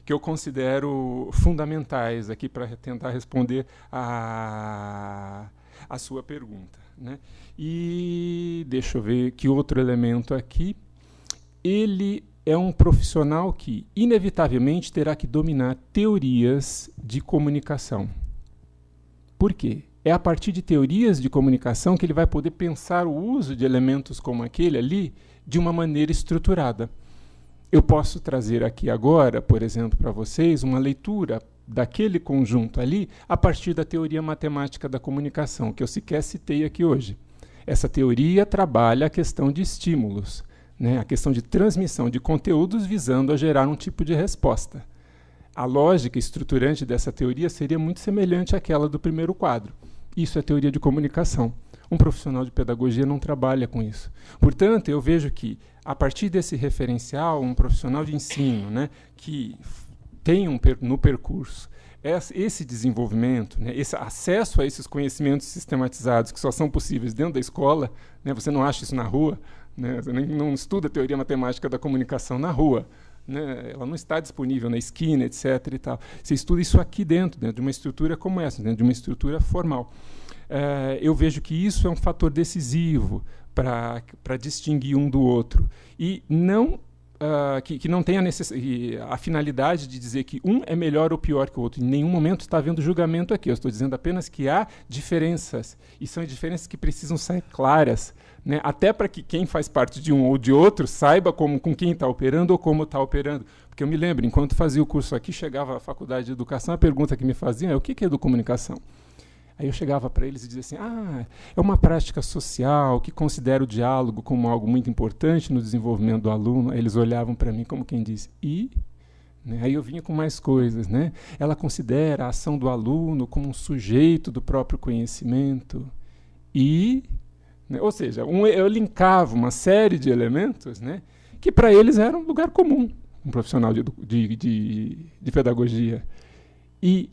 que eu considero fundamentais aqui para tentar responder a sua pergunta, né? E deixa eu ver que outro elemento aqui. Ele é um profissional que, inevitavelmente, terá que dominar teorias de comunicação. Por quê? É a partir de teorias de comunicação que ele vai poder pensar o uso de elementos como aquele ali de uma maneira estruturada. Eu posso trazer aqui agora, por exemplo, para vocês, uma leitura daquele conjunto ali a partir da teoria matemática da comunicação, que eu sequer citei aqui hoje. Essa teoria trabalha a questão de estímulos, né, a questão de transmissão de conteúdos visando a gerar um tipo de resposta. A lógica estruturante dessa teoria seria muito semelhante àquela do primeiro quadro. Isso é teoria de comunicação. Um profissional de pedagogia não trabalha com isso. Portanto, eu vejo que, a partir desse referencial, um profissional de ensino, né, que tem no percurso esse desenvolvimento, né, esse acesso a esses conhecimentos sistematizados que só são possíveis dentro da escola, né, você não acha isso na rua, né, você não estuda a teoria matemática da comunicação na rua, né, ela não está disponível na esquina, etc. e tal. Você estuda isso aqui dentro de uma estrutura como essa, dentro de uma estrutura formal. Eu vejo que isso é um fator decisivo para distinguir um do outro. E não, que não tem a finalidade de dizer que um é melhor ou pior que o outro. Em nenhum momento está havendo julgamento aqui. Eu estou dizendo apenas que há diferenças. E são diferenças que precisam ser claras, né? Até para que quem faz parte de um ou de outro saiba com quem está operando ou como está operando. Porque eu me lembro, enquanto fazia o curso aqui, chegava à faculdade de educação, a pergunta que me faziam é: o que é educomunicação? Aí eu chegava para eles e dizia assim: é uma prática social que considera o diálogo como algo muito importante no desenvolvimento do aluno. Aí eles olhavam para mim como quem diz: e? Né? Aí eu vinha com mais coisas, né? Ela considera a ação do aluno como um sujeito do próprio conhecimento. E... Né? Ou seja, eu linkava uma série de elementos, né, que para eles era um lugar comum, um profissional de pedagogia. E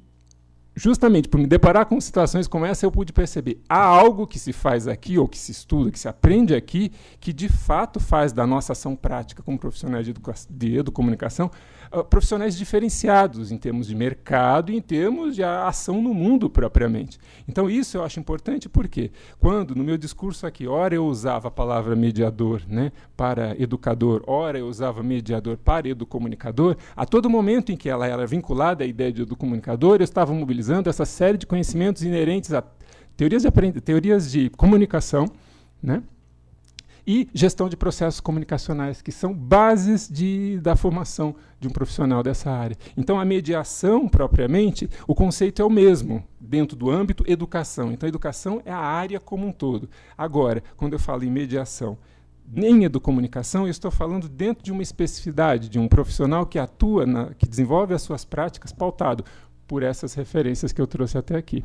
justamente por me deparar com situações como essa, eu pude perceber, há algo que se faz aqui, ou que se estuda, que se aprende aqui, que de fato faz da nossa ação prática como profissionais de educomunicação profissionais diferenciados em termos de mercado e em termos de ação no mundo propriamente. Então isso eu acho importante porque quando no meu discurso aqui, ora eu usava a palavra mediador, né, para educador, ora eu usava mediador para educomunicador, a todo momento em que ela era vinculada à ideia de educomunicador, eu estava mobilizando essa série de conhecimentos inerentes a teorias de comunicação, né, e gestão de processos comunicacionais, que são bases da formação de um profissional dessa área. Então, a mediação, propriamente, o conceito é o mesmo, dentro do âmbito educação. Então, a educação é a área como um todo. Agora, quando eu falo em mediação em educomunicação, eu estou falando dentro de uma especificidade, de um profissional que atua, que desenvolve as suas práticas pautado por essas referências que eu trouxe até aqui.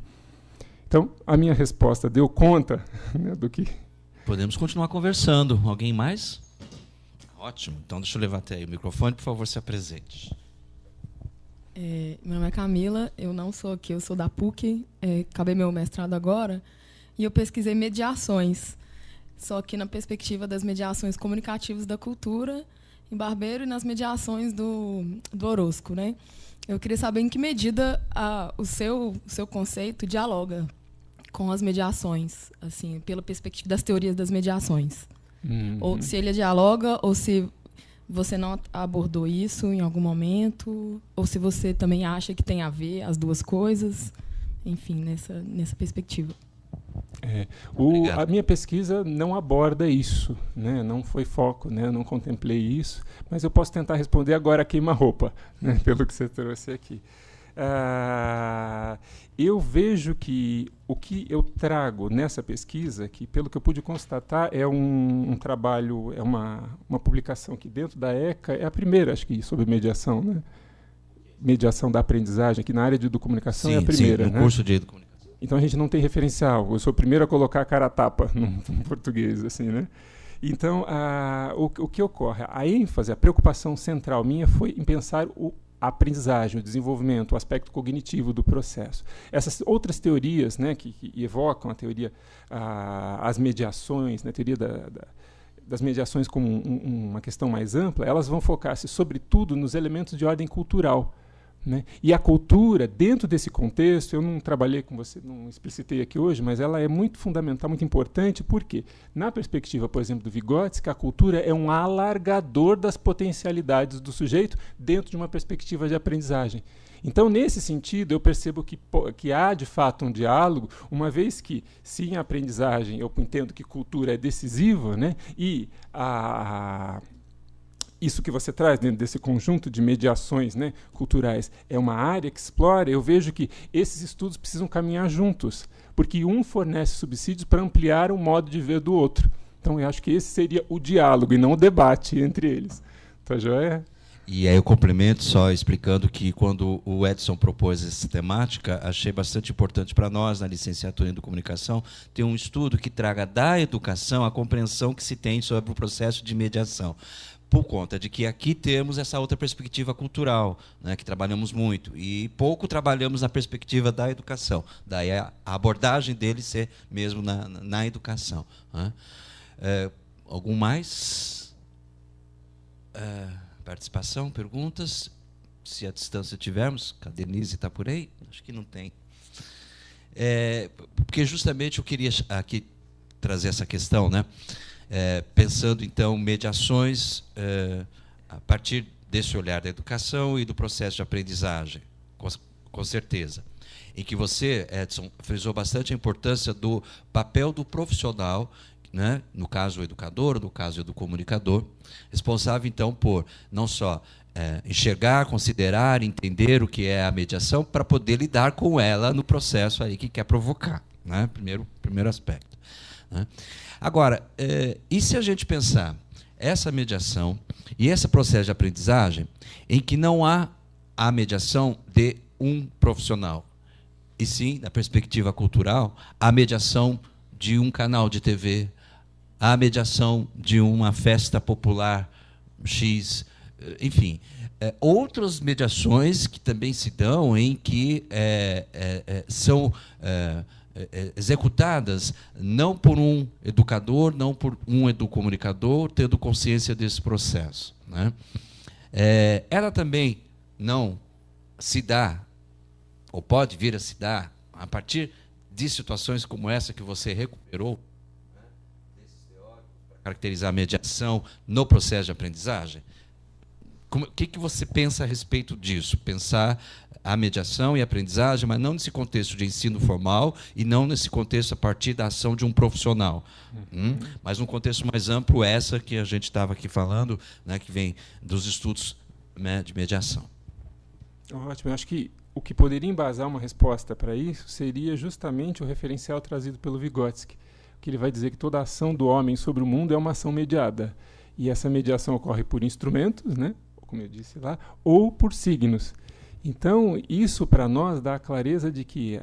Então, a minha resposta deu conta, né, do que... Podemos continuar conversando. Alguém mais? Ótimo. Então, deixa eu levar até aí o microfone, por favor, se apresente. Meu nome é Camila, eu não sou aqui, eu sou da PUC, acabei meu mestrado agora, e eu pesquisei mediações, só que na perspectiva das mediações comunicativas da cultura em Barbeiro e nas mediações do Orozco, né? Eu queria saber em que medida o seu conceito dialoga com as mediações, assim, pela perspectiva das teorias das mediações. Ou se ele dialoga, ou se você não abordou isso em algum momento, ou se você também acha que tem a ver as duas coisas, enfim, nessa perspectiva. A minha pesquisa não aborda isso, né? Não foi foco, né? Eu não contemplei isso, mas eu posso tentar responder agora a queima-roupa, né? Pelo que você trouxe aqui. Eu vejo que o que eu trago nessa pesquisa, que pelo que eu pude constatar é um trabalho, é uma publicação que dentro da ECA é a primeira, acho que, sobre mediação, né? Mediação da aprendizagem, que na área de educomunicação é a primeira. Sim, no né? curso de educomunicação. Então a gente não tem referencial. Eu sou o primeiro a colocar a cara a tapa no português, assim, né? Então, o que ocorre? A ênfase, a preocupação central minha foi em pensar a aprendizagem, o desenvolvimento, o aspecto cognitivo do processo. Essas outras teorias, né, que evocam a teoria, as mediações, né, a teoria das mediações como uma questão mais ampla, elas vão focar-se, sobretudo, nos elementos de ordem cultural. Né? E a cultura, dentro desse contexto, eu não trabalhei com você, não explicitei aqui hoje, mas ela é muito fundamental, muito importante, porque, na perspectiva, por exemplo, do Vygotsky, a cultura é um alargador das potencialidades do sujeito dentro de uma perspectiva de aprendizagem. Então, nesse sentido, eu percebo que há, de fato, um diálogo, uma vez que, se em aprendizagem eu entendo que cultura é decisiva, né? E isso que você traz dentro desse conjunto de mediações, né, culturais é uma área que explora, eu vejo que esses estudos precisam caminhar juntos, porque um fornece subsídios para ampliar o modo de ver do outro. Então, eu acho que esse seria o diálogo e não o debate entre eles. Tá joia? E aí eu complemento só explicando que quando o Edson propôs essa temática, achei bastante importante para nós, na licenciatura em Educomunicação, ter um estudo que traga da educação a compreensão que se tem sobre o processo de mediação. Por conta de que aqui temos essa outra perspectiva cultural, né, que trabalhamos muito, e pouco trabalhamos na perspectiva da educação. Daí a abordagem dele ser mesmo na educação. Né? Algum mais? Participação, perguntas? Se a distância tivermos, a Denise está por aí? Acho que não tem. Porque justamente eu queria aqui trazer essa questão, né? Pensando, então, mediações a partir desse olhar da educação e do processo de aprendizagem, com certeza. Em que você, Edson, frisou bastante a importância do papel do profissional, né, no caso o educador, no caso do comunicador, responsável, então, por não só enxergar, considerar, entender o que é a mediação, para poder lidar com ela no processo aí que quer provocar. Né? Primeiro aspecto. Né? Agora, e se a gente pensar essa mediação e esse processo de aprendizagem em que não há a mediação de um profissional, e sim, na perspectiva cultural, a mediação de um canal de TV, a mediação de uma festa popular X, enfim, outras mediações que também se dão em que são executadas não por um educador, não por um educomunicador, tendo consciência desse processo. Né? Ela também não se dá, ou pode vir a se dar, a partir de situações como essa que você recuperou, né, desses teóricos, para caracterizar a mediação no processo de aprendizagem. O que você pensa a respeito disso? Pensar a mediação e a aprendizagem, mas não nesse contexto de ensino formal e não nesse contexto a partir da ação de um profissional. Mas num contexto mais amplo, essa que a gente estava aqui falando, né, que vem dos estudos, né, de mediação. Ótimo. Eu acho que o que poderia embasar uma resposta para isso seria justamente o referencial trazido pelo Vygotsky, que ele vai dizer que toda ação do homem sobre o mundo é uma ação mediada. E essa mediação ocorre por instrumentos, né, como eu disse lá, ou por signos. Então, isso para nós dá a clareza de que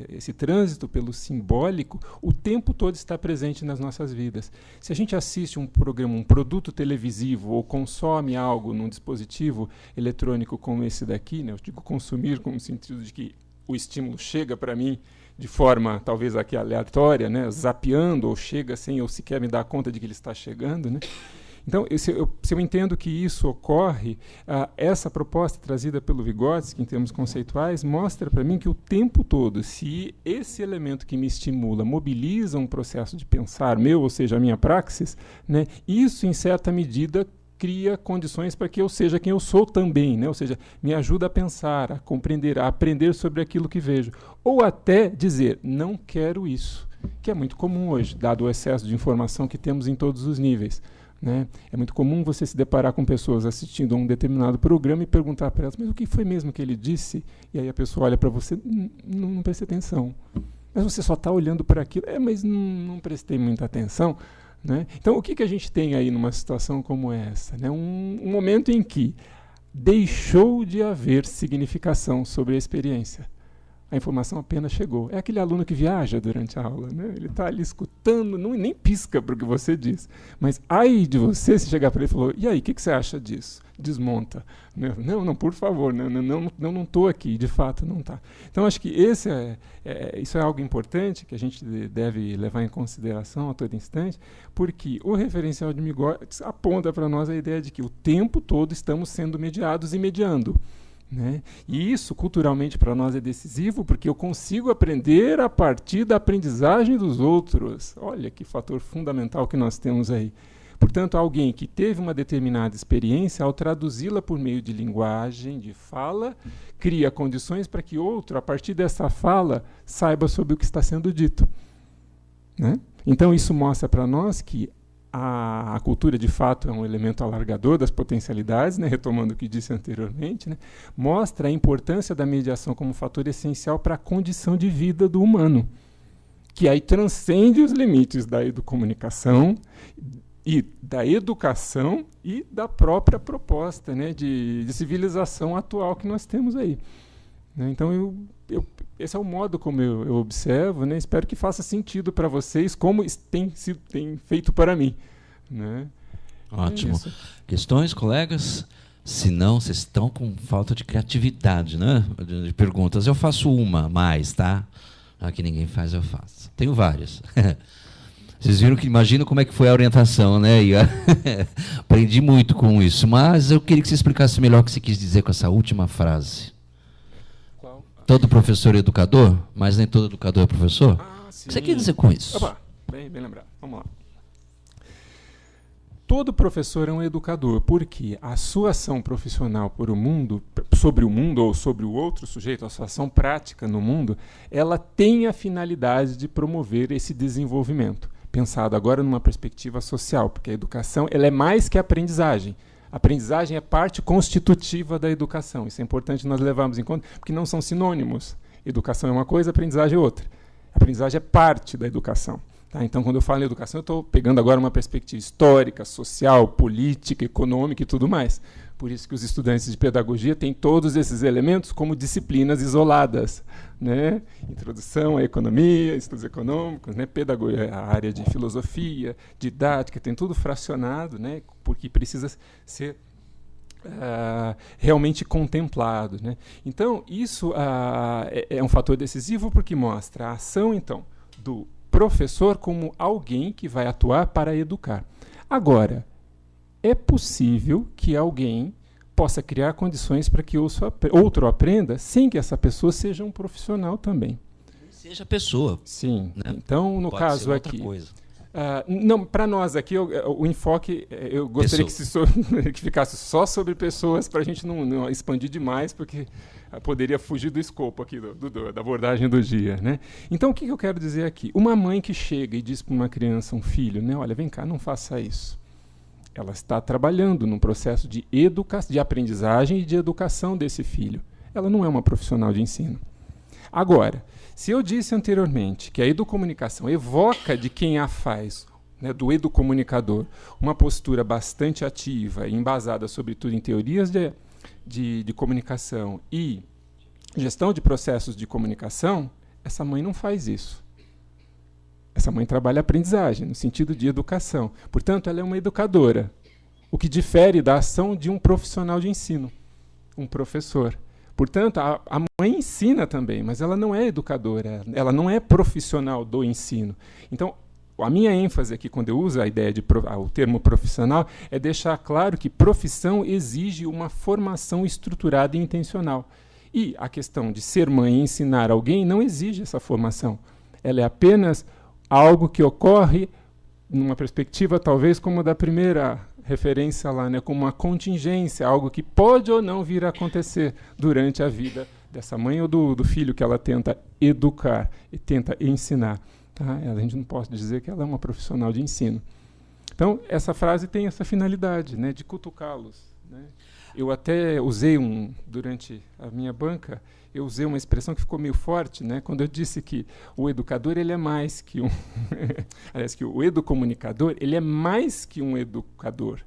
esse trânsito pelo simbólico o tempo todo está presente nas nossas vidas. Se a gente assiste um programa, um produto televisivo ou consome algo num dispositivo eletrônico como esse daqui, né, eu digo consumir com o sentido de que o estímulo chega para mim de forma talvez aqui aleatória, né, zapeando, ou chega sem eu sequer me dar conta de que ele está chegando, né? Então, se eu entendo que isso ocorre, essa proposta trazida pelo Vygotsky, em termos conceituais, mostra para mim que o tempo todo, se esse elemento que me estimula mobiliza um processo de pensar meu, ou seja, a minha praxis, né, isso, em certa medida, cria condições para que eu seja quem eu sou também, né? Ou seja, me ajuda a pensar, a compreender, a aprender sobre aquilo que vejo. Ou até dizer, não quero isso, que é muito comum hoje, dado o excesso de informação que temos em todos os níveis. Né? É muito comum você se deparar com pessoas assistindo a um determinado programa e perguntar para elas, mas o que foi mesmo que ele disse? E aí a pessoa olha para você, não preste atenção. Mas você só está olhando para aquilo, mas não prestei muita atenção. Né? Então, o que a gente tem aí numa situação como essa? Né? Um momento em que deixou de haver significação sobre a experiência. A informação apenas chegou. É aquele aluno que viaja durante a aula, né? Ele está ali escutando, nem pisca para o que você diz. Mas aí de você, se chegar para ele e falar, e aí, o que você acha disso? Desmonta. Não, por favor, não estou aqui, de fato não está. Então, acho que isso é algo importante que a gente deve levar em consideração a todo instante, porque o referencial de Vygotsky aponta para nós a ideia de que o tempo todo estamos sendo mediados e mediando. Né? E isso, culturalmente, para nós é decisivo, porque eu consigo aprender a partir da aprendizagem dos outros. Olha que fator fundamental que nós temos aí. Portanto, alguém que teve uma determinada experiência, ao traduzi-la por meio de linguagem, de fala, cria condições para que outro, a partir dessa fala, saiba sobre o que está sendo dito. Né? Então, isso mostra para nós que a cultura, de fato, é um elemento alargador das potencialidades, né, retomando o que disse anteriormente, né, mostra a importância da mediação como fator essencial para a condição de vida do humano, que aí transcende os limites da comunicação e da educação e da própria proposta, né, de civilização atual que nós temos aí. Né, então, esse é o modo como eu observo, né? Espero que faça sentido para vocês, como tem feito para mim. Né? Ótimo. Questões, colegas? Se não, vocês estão com falta de criatividade, né? De perguntas. Eu faço uma mais, tá? Aqui ninguém faz, eu faço. Tenho várias. Vocês viram que, imagina como é que foi a orientação, né? E, aprendi muito com isso, mas eu queria que você explicasse melhor o que você quis dizer com essa última frase. Todo professor é educador, mas nem todo educador é professor? O que você quer dizer com isso? Opa, bem lembrado. Vamos lá. Todo professor é um educador, porque a sua ação profissional por o mundo, sobre o mundo ou sobre o outro sujeito, a sua ação prática no mundo, ela tem a finalidade de promover esse desenvolvimento. Pensado agora numa perspectiva social, porque a educação ela é mais que a aprendizagem. A aprendizagem é parte constitutiva da educação. Isso é importante nós levarmos em conta, porque não são sinônimos. Educação é uma coisa, aprendizagem é outra. A aprendizagem é parte da educação. Tá? Então, quando eu falo em educação, eu estou pegando agora uma perspectiva histórica, social, política, econômica e tudo mais. Por isso que os estudantes de pedagogia têm todos esses elementos como disciplinas isoladas. Né? Introdução à economia, estudos econômicos, né? Pedagogia, a área de filosofia, didática, tem tudo fracionado, né? Porque precisa ser realmente contemplado. Né? Então, isso é um fator decisivo porque mostra a ação, então, do professor como alguém que vai atuar para educar. Agora, é possível que alguém possa criar condições para que outro aprenda sem que essa pessoa seja um profissional também. Seja pessoa. Sim. Né? Então, no Pode caso ser outra aqui, coisa. Não, para nós aqui, o enfoque, eu gostaria que ficasse só sobre pessoas, para a gente não expandir demais, porque poderia fugir do escopo aqui da abordagem do dia, né? Então, o que eu quero dizer aqui? Uma mãe que chega e diz para uma criança, um filho, né, olha, vem cá, não faça isso. Ela está trabalhando num processo de aprendizagem e de educação desse filho. Ela não é uma profissional de ensino. Agora, se eu disse anteriormente que a educomunicação evoca de quem a faz, né, do educomunicador, uma postura bastante ativa e embasada, sobretudo, em teorias de comunicação e gestão de processos de comunicação, essa mãe não faz isso. Essa mãe trabalha a aprendizagem, no sentido de educação. Portanto, ela é uma educadora, o que difere da ação de um profissional de ensino, um professor. Portanto, a mãe ensina também, mas ela não é educadora, ela não é profissional do ensino. Então, a minha ênfase aqui, quando eu uso a ideia o termo profissional, é deixar claro que profissão exige uma formação estruturada e intencional. E a questão de ser mãe e ensinar alguém não exige essa formação. Ela é apenas algo que ocorre numa perspectiva, talvez, como a da primeira referência lá, né, como uma contingência, algo que pode ou não vir a acontecer durante a vida dessa mãe ou do filho que ela tenta educar e tenta ensinar. Tá? A gente não pode dizer que ela é uma profissional de ensino. Então, essa frase tem essa finalidade, né, de cutucá-los. Né? Eu até usei, durante a minha banca, eu usei uma expressão que ficou meio forte, né, quando eu disse que o educador ele é mais que aliás, que o educomunicador ele é mais que um educador.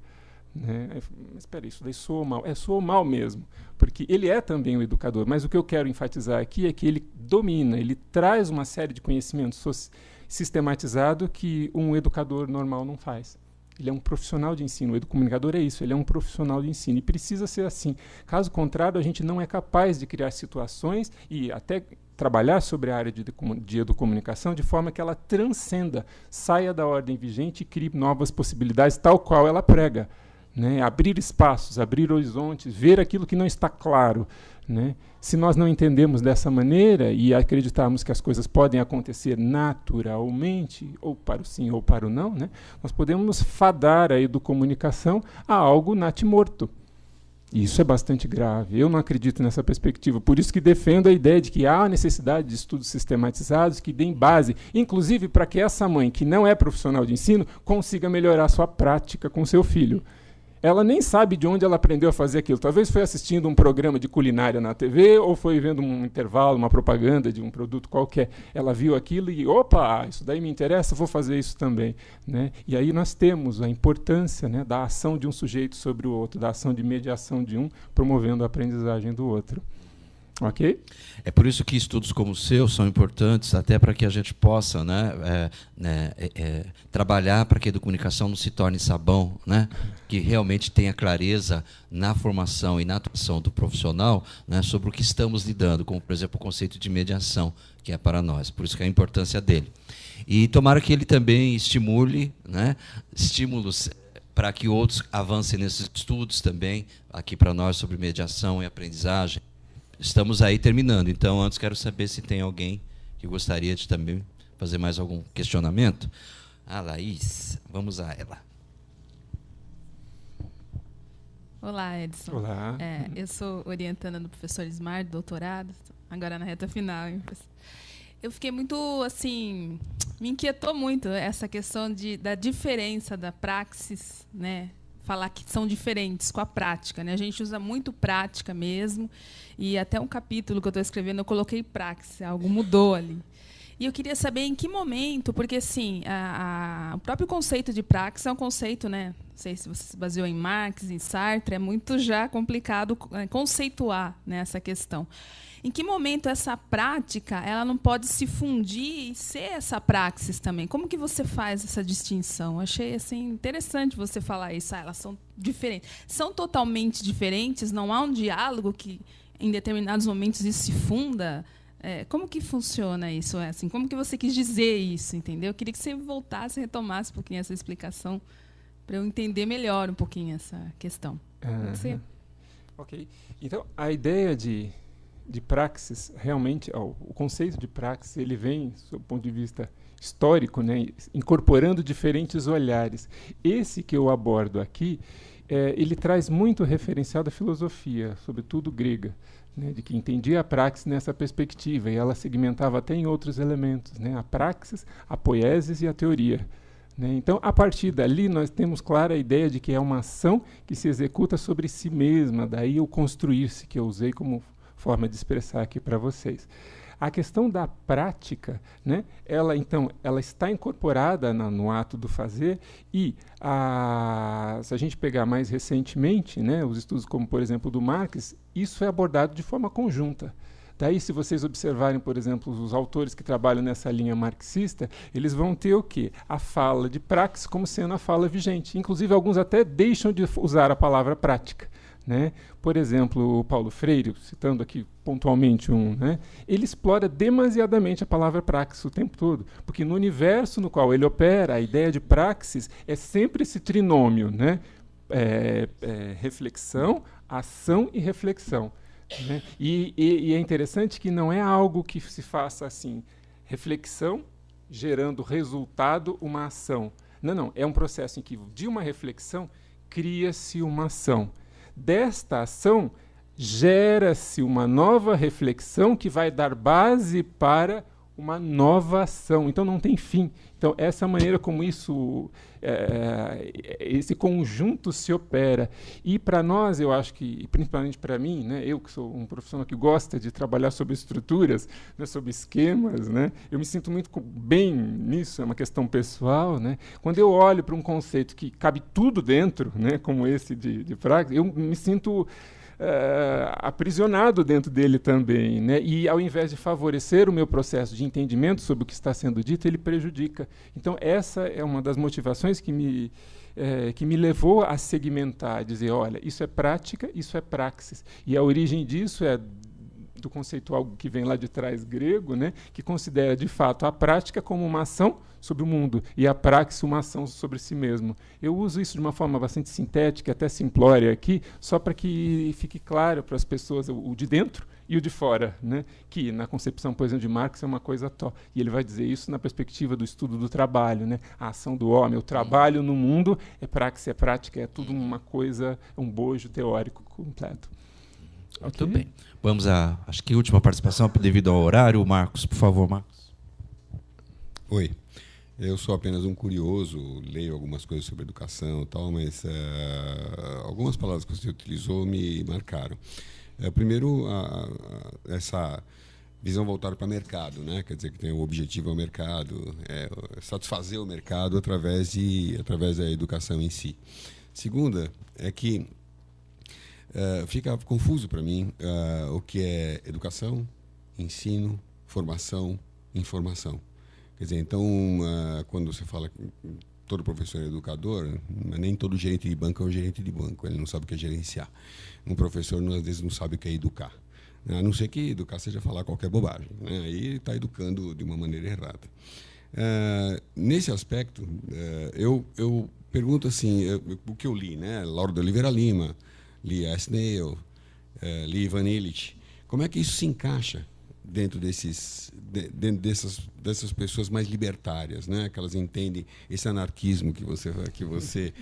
Né? Mas espera, isso daí soa mal. Soa mal mesmo, porque ele é também um educador, mas o que eu quero enfatizar aqui é que ele domina, ele traz uma série de conhecimentos sistematizado que um educador normal não faz. Ele é um profissional de ensino. O educomunicador é isso, ele é um profissional de ensino. E precisa ser assim. Caso contrário, a gente não é capaz de criar situações e até trabalhar sobre a área de educomunicação de forma que ela transcenda, saia da ordem vigente e crie novas possibilidades, tal qual ela prega. Né? Abrir espaços, abrir horizontes, ver aquilo que não está claro. Né? Se nós não entendemos dessa maneira e acreditarmos que as coisas podem acontecer naturalmente, ou para o sim ou para o não, né, nós podemos fadar a educomunicação a algo natimorto. E isso é bastante grave. Eu não acredito nessa perspectiva. Por isso que defendo a ideia de que há necessidade de estudos sistematizados que deem base, inclusive para que essa mãe, que não é profissional de ensino, consiga melhorar sua prática com seu filho. Ela nem sabe de onde ela aprendeu a fazer aquilo. Talvez foi assistindo um programa de culinária na TV ou foi vendo um intervalo, uma propaganda de um produto qualquer. Ela viu aquilo e, opa, isso daí me interessa, vou fazer isso também. Né? E aí nós temos a importância, né, da ação de um sujeito sobre o outro, da ação de mediação de um, promovendo a aprendizagem do outro. Ok? É por isso que estudos como o seu são importantes, até para que a gente possa, né, trabalhar para que a educomunicação não se torne sabão, né, que realmente tenha clareza na formação e na atuação do profissional, né, sobre o que estamos lidando, como, por exemplo, o conceito de mediação, que é para nós. Por isso que é a importância dele. E tomara que ele também estimule, né, estímulos para que outros avancem nesses estudos também, aqui para nós, sobre mediação e aprendizagem. Estamos aí terminando, então antes quero saber se tem alguém que gostaria de também fazer mais algum questionamento. Laís, vamos a ela. Olá, Edson. Olá. Eu sou orientanda do professor Ismar, do doutorado, agora na reta final. Hein? Eu fiquei muito, assim, me inquietou muito essa questão da diferença da praxis, né? Falar que são diferentes com a prática, né? A gente usa muito prática mesmo, e até um capítulo que eu estou escrevendo eu coloquei praxis, algo mudou ali. E eu queria saber em que momento, porque assim, o próprio conceito de praxis é um conceito, né? Não sei se você se baseou em Marx, em Sartre, é muito já complicado conceituar, né, essa questão. Em que momento essa prática ela não pode se fundir e ser essa praxis também? Como que você faz essa distinção? Achei assim, interessante você falar isso. Elas são diferentes. São totalmente diferentes? Não há um diálogo que, em determinados momentos, isso se funda? Como que funciona isso? Assim, como que você quis dizer isso? Entendeu? Eu queria que você voltasse, retomasse um pouquinho essa explicação para eu entender melhor um pouquinho essa questão. Pode ser? Ok. Então, a ideia de de praxis, realmente, o conceito de praxis, ele vem, do ponto de vista histórico, né, incorporando diferentes olhares. Esse que eu abordo aqui, ele traz muito referencial da filosofia, sobretudo grega, né, de que entendia a praxis nessa perspectiva, e ela segmentava até em outros elementos, né, a praxis, a poiesis e a teoria. Né. Então, a partir dali, nós temos clara a ideia de que é uma ação que se executa sobre si mesma, daí o construir-se, que eu usei como forma de expressar aqui para vocês. A questão da prática, né, ela está incorporada no ato do fazer, e se a gente pegar mais recentemente, né, os estudos como, por exemplo, do Marx, isso é abordado de forma conjunta. Daí, se vocês observarem, por exemplo, os autores que trabalham nessa linha marxista, eles vão ter o quê? A fala de praxis como sendo a fala vigente. Inclusive, alguns até deixam de usar a palavra prática. Né? Por exemplo, o Paulo Freire, citando aqui pontualmente né, ele explora demasiadamente a palavra praxis o tempo todo, porque no universo no qual ele opera, a ideia de praxis é sempre esse trinômio, né? Reflexão, ação e reflexão. Né? E é interessante que não é algo que se faça assim, reflexão gerando resultado, uma ação. Não, é um processo em que de uma reflexão cria-se uma ação. Desta ação, gera-se uma nova reflexão que vai dar base para uma nova ação. Então, não tem fim. Então, essa maneira como esse conjunto se opera. E, para nós, eu acho que, principalmente para mim, né, eu que sou um profissional que gosta de trabalhar sobre estruturas, né, sobre esquemas, né, eu me sinto muito bem nisso, é uma questão pessoal. Né, quando eu olho para um conceito que cabe tudo dentro, né, como esse de praxis, eu me sinto aprisionado dentro dele também, né? E ao invés de favorecer o meu processo de entendimento sobre o que está sendo dito, ele prejudica. Então essa é uma das motivações que me levou a segmentar, a dizer, olha, isso é prática, isso é praxis. E a origem disso é do conceitual que vem lá de trás grego, né, que considera de fato a prática como uma ação sobre o mundo e a praxis uma ação sobre si mesmo. Eu uso isso de uma forma bastante sintética, até simplória aqui, só para que fique claro para as pessoas o de dentro e o de fora, né, que na concepção, por exemplo, de Marx é uma coisa só. E ele vai dizer isso na perspectiva do estudo do trabalho, né, a ação do homem, o trabalho no mundo é praxis, é prática, é tudo uma coisa, um bojo teórico completo. Muito bem. Vamos acho que a última participação, devido ao horário. Marcos, por favor, Marcos. Oi. Eu sou apenas um curioso, leio algumas coisas sobre educação e tal, mas algumas palavras que você utilizou me marcaram. Primeiro, essa visão voltada para o mercado, né? Quer dizer, que tem o objetivo ao mercado, satisfazer o mercado através da educação em si. Segunda, é que fica confuso para mim o que é educação, ensino, formação, informação. Quer dizer, então, quando você fala que todo professor é educador, nem todo gerente de banco é um gerente de banco, ele não sabe o que é gerenciar. Um professor, às vezes, não sabe o que é educar. A não ser que educar seja falar qualquer bobagem, né? Aí está educando de uma maneira errada. Nesse aspecto, eu pergunto assim, o que eu li, né? Lauro de Oliveira Lima, li S. Neil, li Ivan Illich. Como é que isso se encaixa dentro dessas pessoas mais libertárias, né? Que elas entendem esse anarquismo que você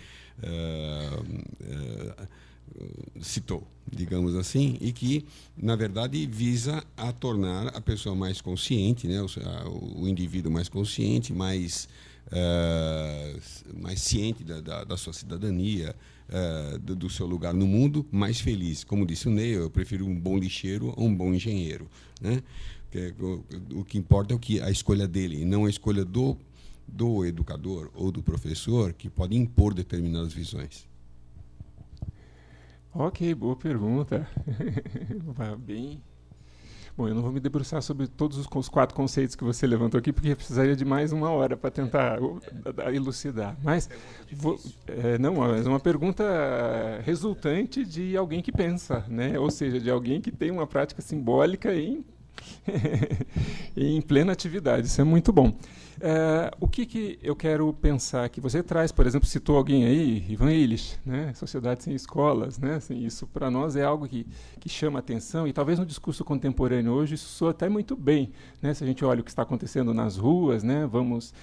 citou, digamos assim, e que, na verdade, visa a tornar a pessoa mais consciente, né? O indivíduo mais consciente, mais ciente da sua cidadania, do seu lugar no mundo, mais feliz. Como disse o Neil, eu prefiro um bom lixeiro a um bom engenheiro, né? O que importa é a escolha dele, e não a escolha do educador ou do professor, que pode impor determinadas visões. Ok, boa pergunta. Bem... Bom, eu não vou me debruçar sobre todos os 4 conceitos que você levantou aqui, porque precisaria de mais 1 hora para tentar elucidar. Mas é uma pergunta resultante de alguém que pensa, né? Ou seja, de alguém que tem uma prática simbólica em em plena atividade. Isso é muito bom. O que eu quero pensar aqui? Você traz, por exemplo, citou alguém aí, Ivan Illich, né? Sociedade sem escolas, né? Assim, isso para nós é algo que chama atenção, e talvez no discurso contemporâneo hoje isso soa até muito bem, né? Se a gente olha o que está acontecendo nas ruas, né? Vamos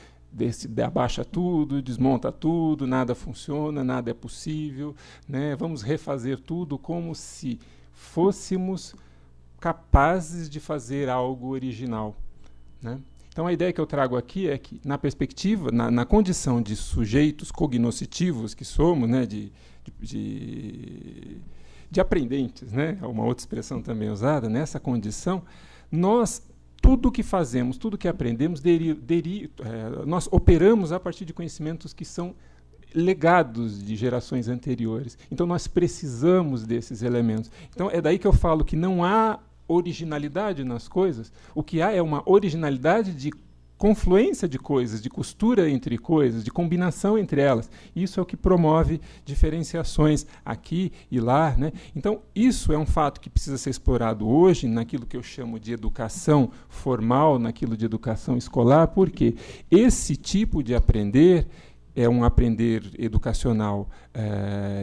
abaixa tudo, desmonta tudo, nada funciona, nada é possível, né? Vamos refazer tudo como se fôssemos capazes de fazer algo original, né? Então, a ideia que eu trago aqui é que, na perspectiva, na condição de sujeitos cognoscitivos que somos, né, de aprendentes, né, é uma outra expressão também usada, nessa condição, nós, tudo que fazemos, tudo que aprendemos, nós operamos a partir de conhecimentos que são legados de gerações anteriores. Então, nós precisamos desses elementos. Então, é daí que eu falo que não há originalidade nas coisas. O que há é uma originalidade de confluência de coisas, de costura entre coisas, de combinação entre elas. Isso é o que promove diferenciações aqui e lá, né? Então, isso é um fato que precisa ser explorado hoje naquilo que eu chamo de educação formal, naquilo de educação escolar, porque esse tipo de aprender é um aprender educacional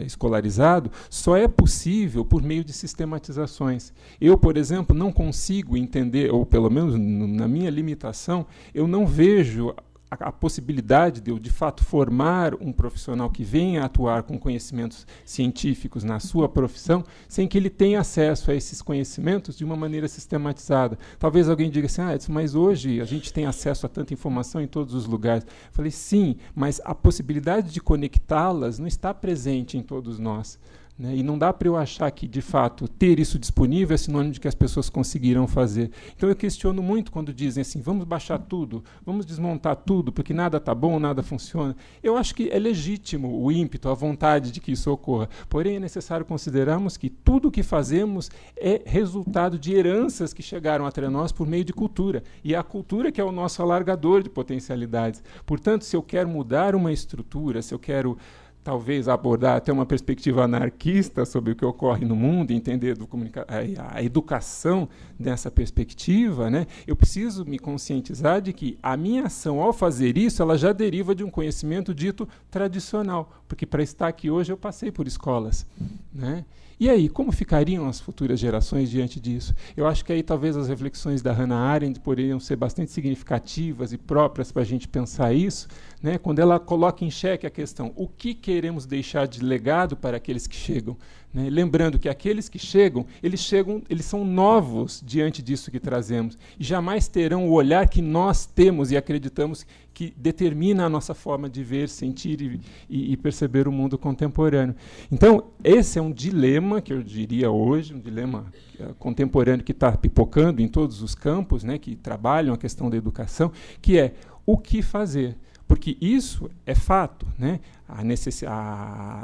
escolarizado, só é possível por meio de sistematizações. Eu, por exemplo, não consigo entender, ou pelo menos na minha limitação, eu não vejo a possibilidade de eu, de fato, formar um profissional que venha a atuar com conhecimentos científicos na sua profissão, sem que ele tenha acesso a esses conhecimentos de uma maneira sistematizada. Talvez alguém diga assim, mas hoje a gente tem acesso a tanta informação em todos os lugares. Eu falei, sim, mas a possibilidade de conectá-las não está presente em todos nós. Né? E não dá para eu achar que, de fato, ter isso disponível é sinônimo de que as pessoas conseguiram fazer. Então, eu questiono muito quando dizem assim, vamos baixar tudo, vamos desmontar tudo, porque nada está bom, nada funciona. Eu acho que é legítimo o ímpeto, a vontade de que isso ocorra. Porém, é necessário considerarmos que tudo o que fazemos é resultado de heranças que chegaram até nós por meio de cultura. E é a cultura que é o nosso alargador de potencialidades. Portanto, se eu quero mudar uma estrutura, se eu quero talvez abordar até uma perspectiva anarquista sobre o que ocorre no mundo, entender a educação dessa perspectiva, né, eu preciso me conscientizar de que a minha ação, ao fazer isso, ela já deriva de um conhecimento dito tradicional, porque para estar aqui hoje eu passei por escolas, né? E aí, como ficariam as futuras gerações diante disso? Eu acho que aí talvez as reflexões da Hannah Arendt poderiam ser bastante significativas e próprias para a gente pensar isso, né? Quando ela coloca em xeque a questão, o que queremos deixar de legado para aqueles que chegam? Né? Lembrando que aqueles que chegam, eles são novos diante disso que trazemos, e jamais terão o olhar que nós temos e acreditamos que determina a nossa forma de ver, sentir e perceber o mundo contemporâneo. Então, esse é um dilema, que eu diria hoje, um dilema contemporâneo que está pipocando em todos os campos, né, que trabalham a questão da educação, que é o que fazer. Porque isso é fato, né?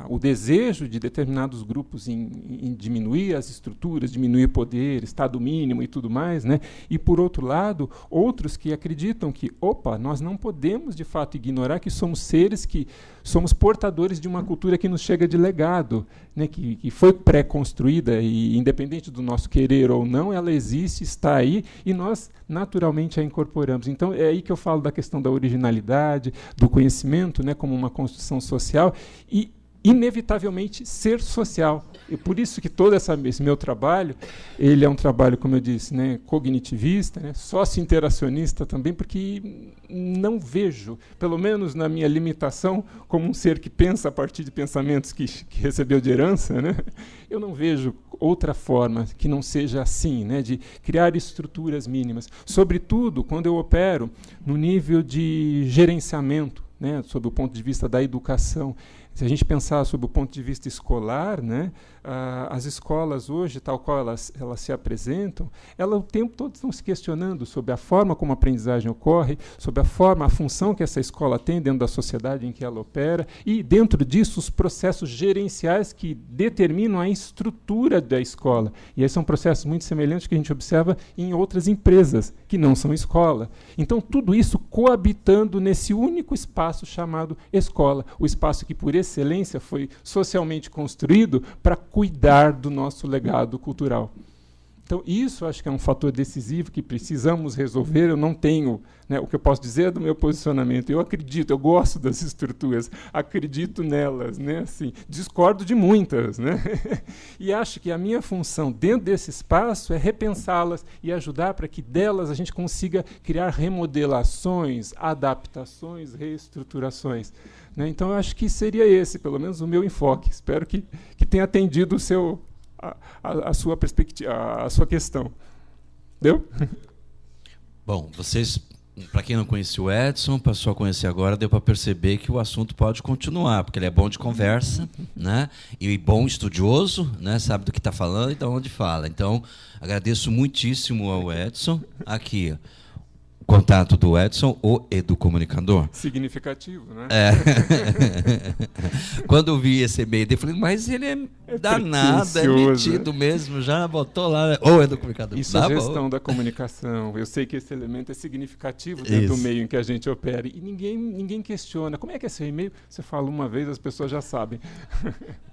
O desejo de determinados grupos em diminuir as estruturas, diminuir poder, Estado mínimo e tudo mais, né? E, por outro lado, outros que acreditam que, nós não podemos, de fato, ignorar que somos seres que somos portadores de uma cultura que nos chega de legado, né? Que foi pré-construída e, independente do nosso querer ou não, ela existe, está aí, e nós, naturalmente, a incorporamos. Então, é aí que eu falo da questão da originalidade, do conhecimento, né, como uma construção social e, inevitavelmente, ser social. E por isso que todo esse meu trabalho, ele é um trabalho, como eu disse, né, cognitivista, né, socio-interacionista também, porque não vejo, pelo menos na minha limitação, como um ser que pensa a partir de pensamentos que recebeu de herança, né, eu não vejo outra forma que não seja assim, né, de criar estruturas mínimas. Sobretudo, quando eu opero no nível de gerenciamento, né, sob o ponto de vista da educação. Se a gente pensar sob o ponto de vista escolar, né, as escolas hoje, tal qual elas se apresentam, elas o tempo todo estão se questionando sobre a forma como a aprendizagem ocorre, sobre a função que essa escola tem dentro da sociedade em que ela opera, e, dentro disso, os processos gerenciais que determinam a estrutura da escola. E esses são processos muito semelhantes que a gente observa em outras empresas, que não são escola. Então, tudo isso coabitando nesse único espaço chamado escola, o espaço que, por excelência, foi socialmente construído para cuidar do nosso legado cultural. Então, isso acho que é um fator decisivo que precisamos resolver. Eu não tenho, né, o que eu posso dizer do meu posicionamento. Eu acredito, eu gosto das estruturas, acredito nelas, né, assim, discordo de muitas, né, e acho que a minha função dentro desse espaço é repensá-las e ajudar para que delas a gente consiga criar remodelações, adaptações, reestruturações. Né. Então, eu acho que seria esse, pelo menos, o meu enfoque. Espero que tenha atendido o seu... A sua perspectiva, a sua questão. Deu? Bom, vocês, para quem não conhecia o Edson, passou a conhecer agora, deu para perceber que o assunto pode continuar, porque ele é bom de conversa, né? E bom estudioso, né? Sabe do que está falando e de onde fala. Então, agradeço muitíssimo ao Edson. Aqui, o contato do Edson, o educomunicador. Significativo, né? É. Quando eu vi esse e-mail, eu falei, mas ele é danado, é metido mesmo, já botou lá, ou educomunicador. Isso é gestão da comunicação. Eu sei que esse elemento é significativo dentro do meio em que a gente opera. E ninguém questiona. Como é que é seu e-mail? Você fala uma vez, as pessoas já sabem.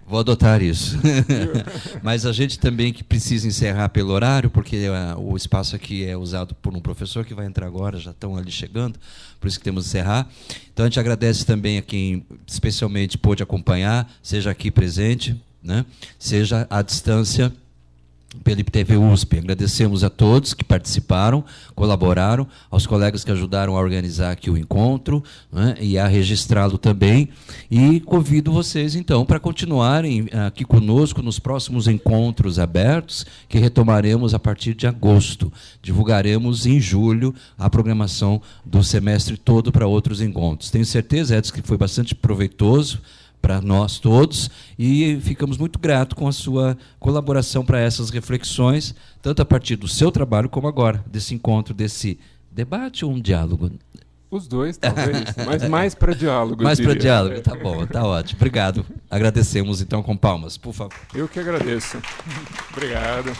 Vou adotar isso. Mas a gente também que precisa encerrar pelo horário, porque o espaço aqui é usado por um professor que vai entrar agora, já estão ali chegando, por isso que temos que encerrar. Então a gente agradece também a quem especialmente pôde acompanhar, seja aqui presente, né, seja à distância pela IPTV USP. Agradecemos a todos que participaram, colaboraram, aos colegas que ajudaram a organizar aqui o encontro, né, e a registrá-lo também. E convido vocês, então, para continuarem aqui conosco nos próximos encontros abertos, que retomaremos a partir de agosto. Divulgaremos em julho a programação do semestre todo para outros encontros. Tenho certeza, Edson, que foi bastante proveitoso para nós todos, e ficamos muito gratos com a sua colaboração para essas reflexões, tanto a partir do seu trabalho como agora, desse encontro, desse debate ou um diálogo? Os dois, talvez, mas mais para diálogo. Mais para diálogo, tá bom, tá ótimo. Obrigado. Agradecemos, então, com palmas, por favor. Eu que agradeço. Obrigado.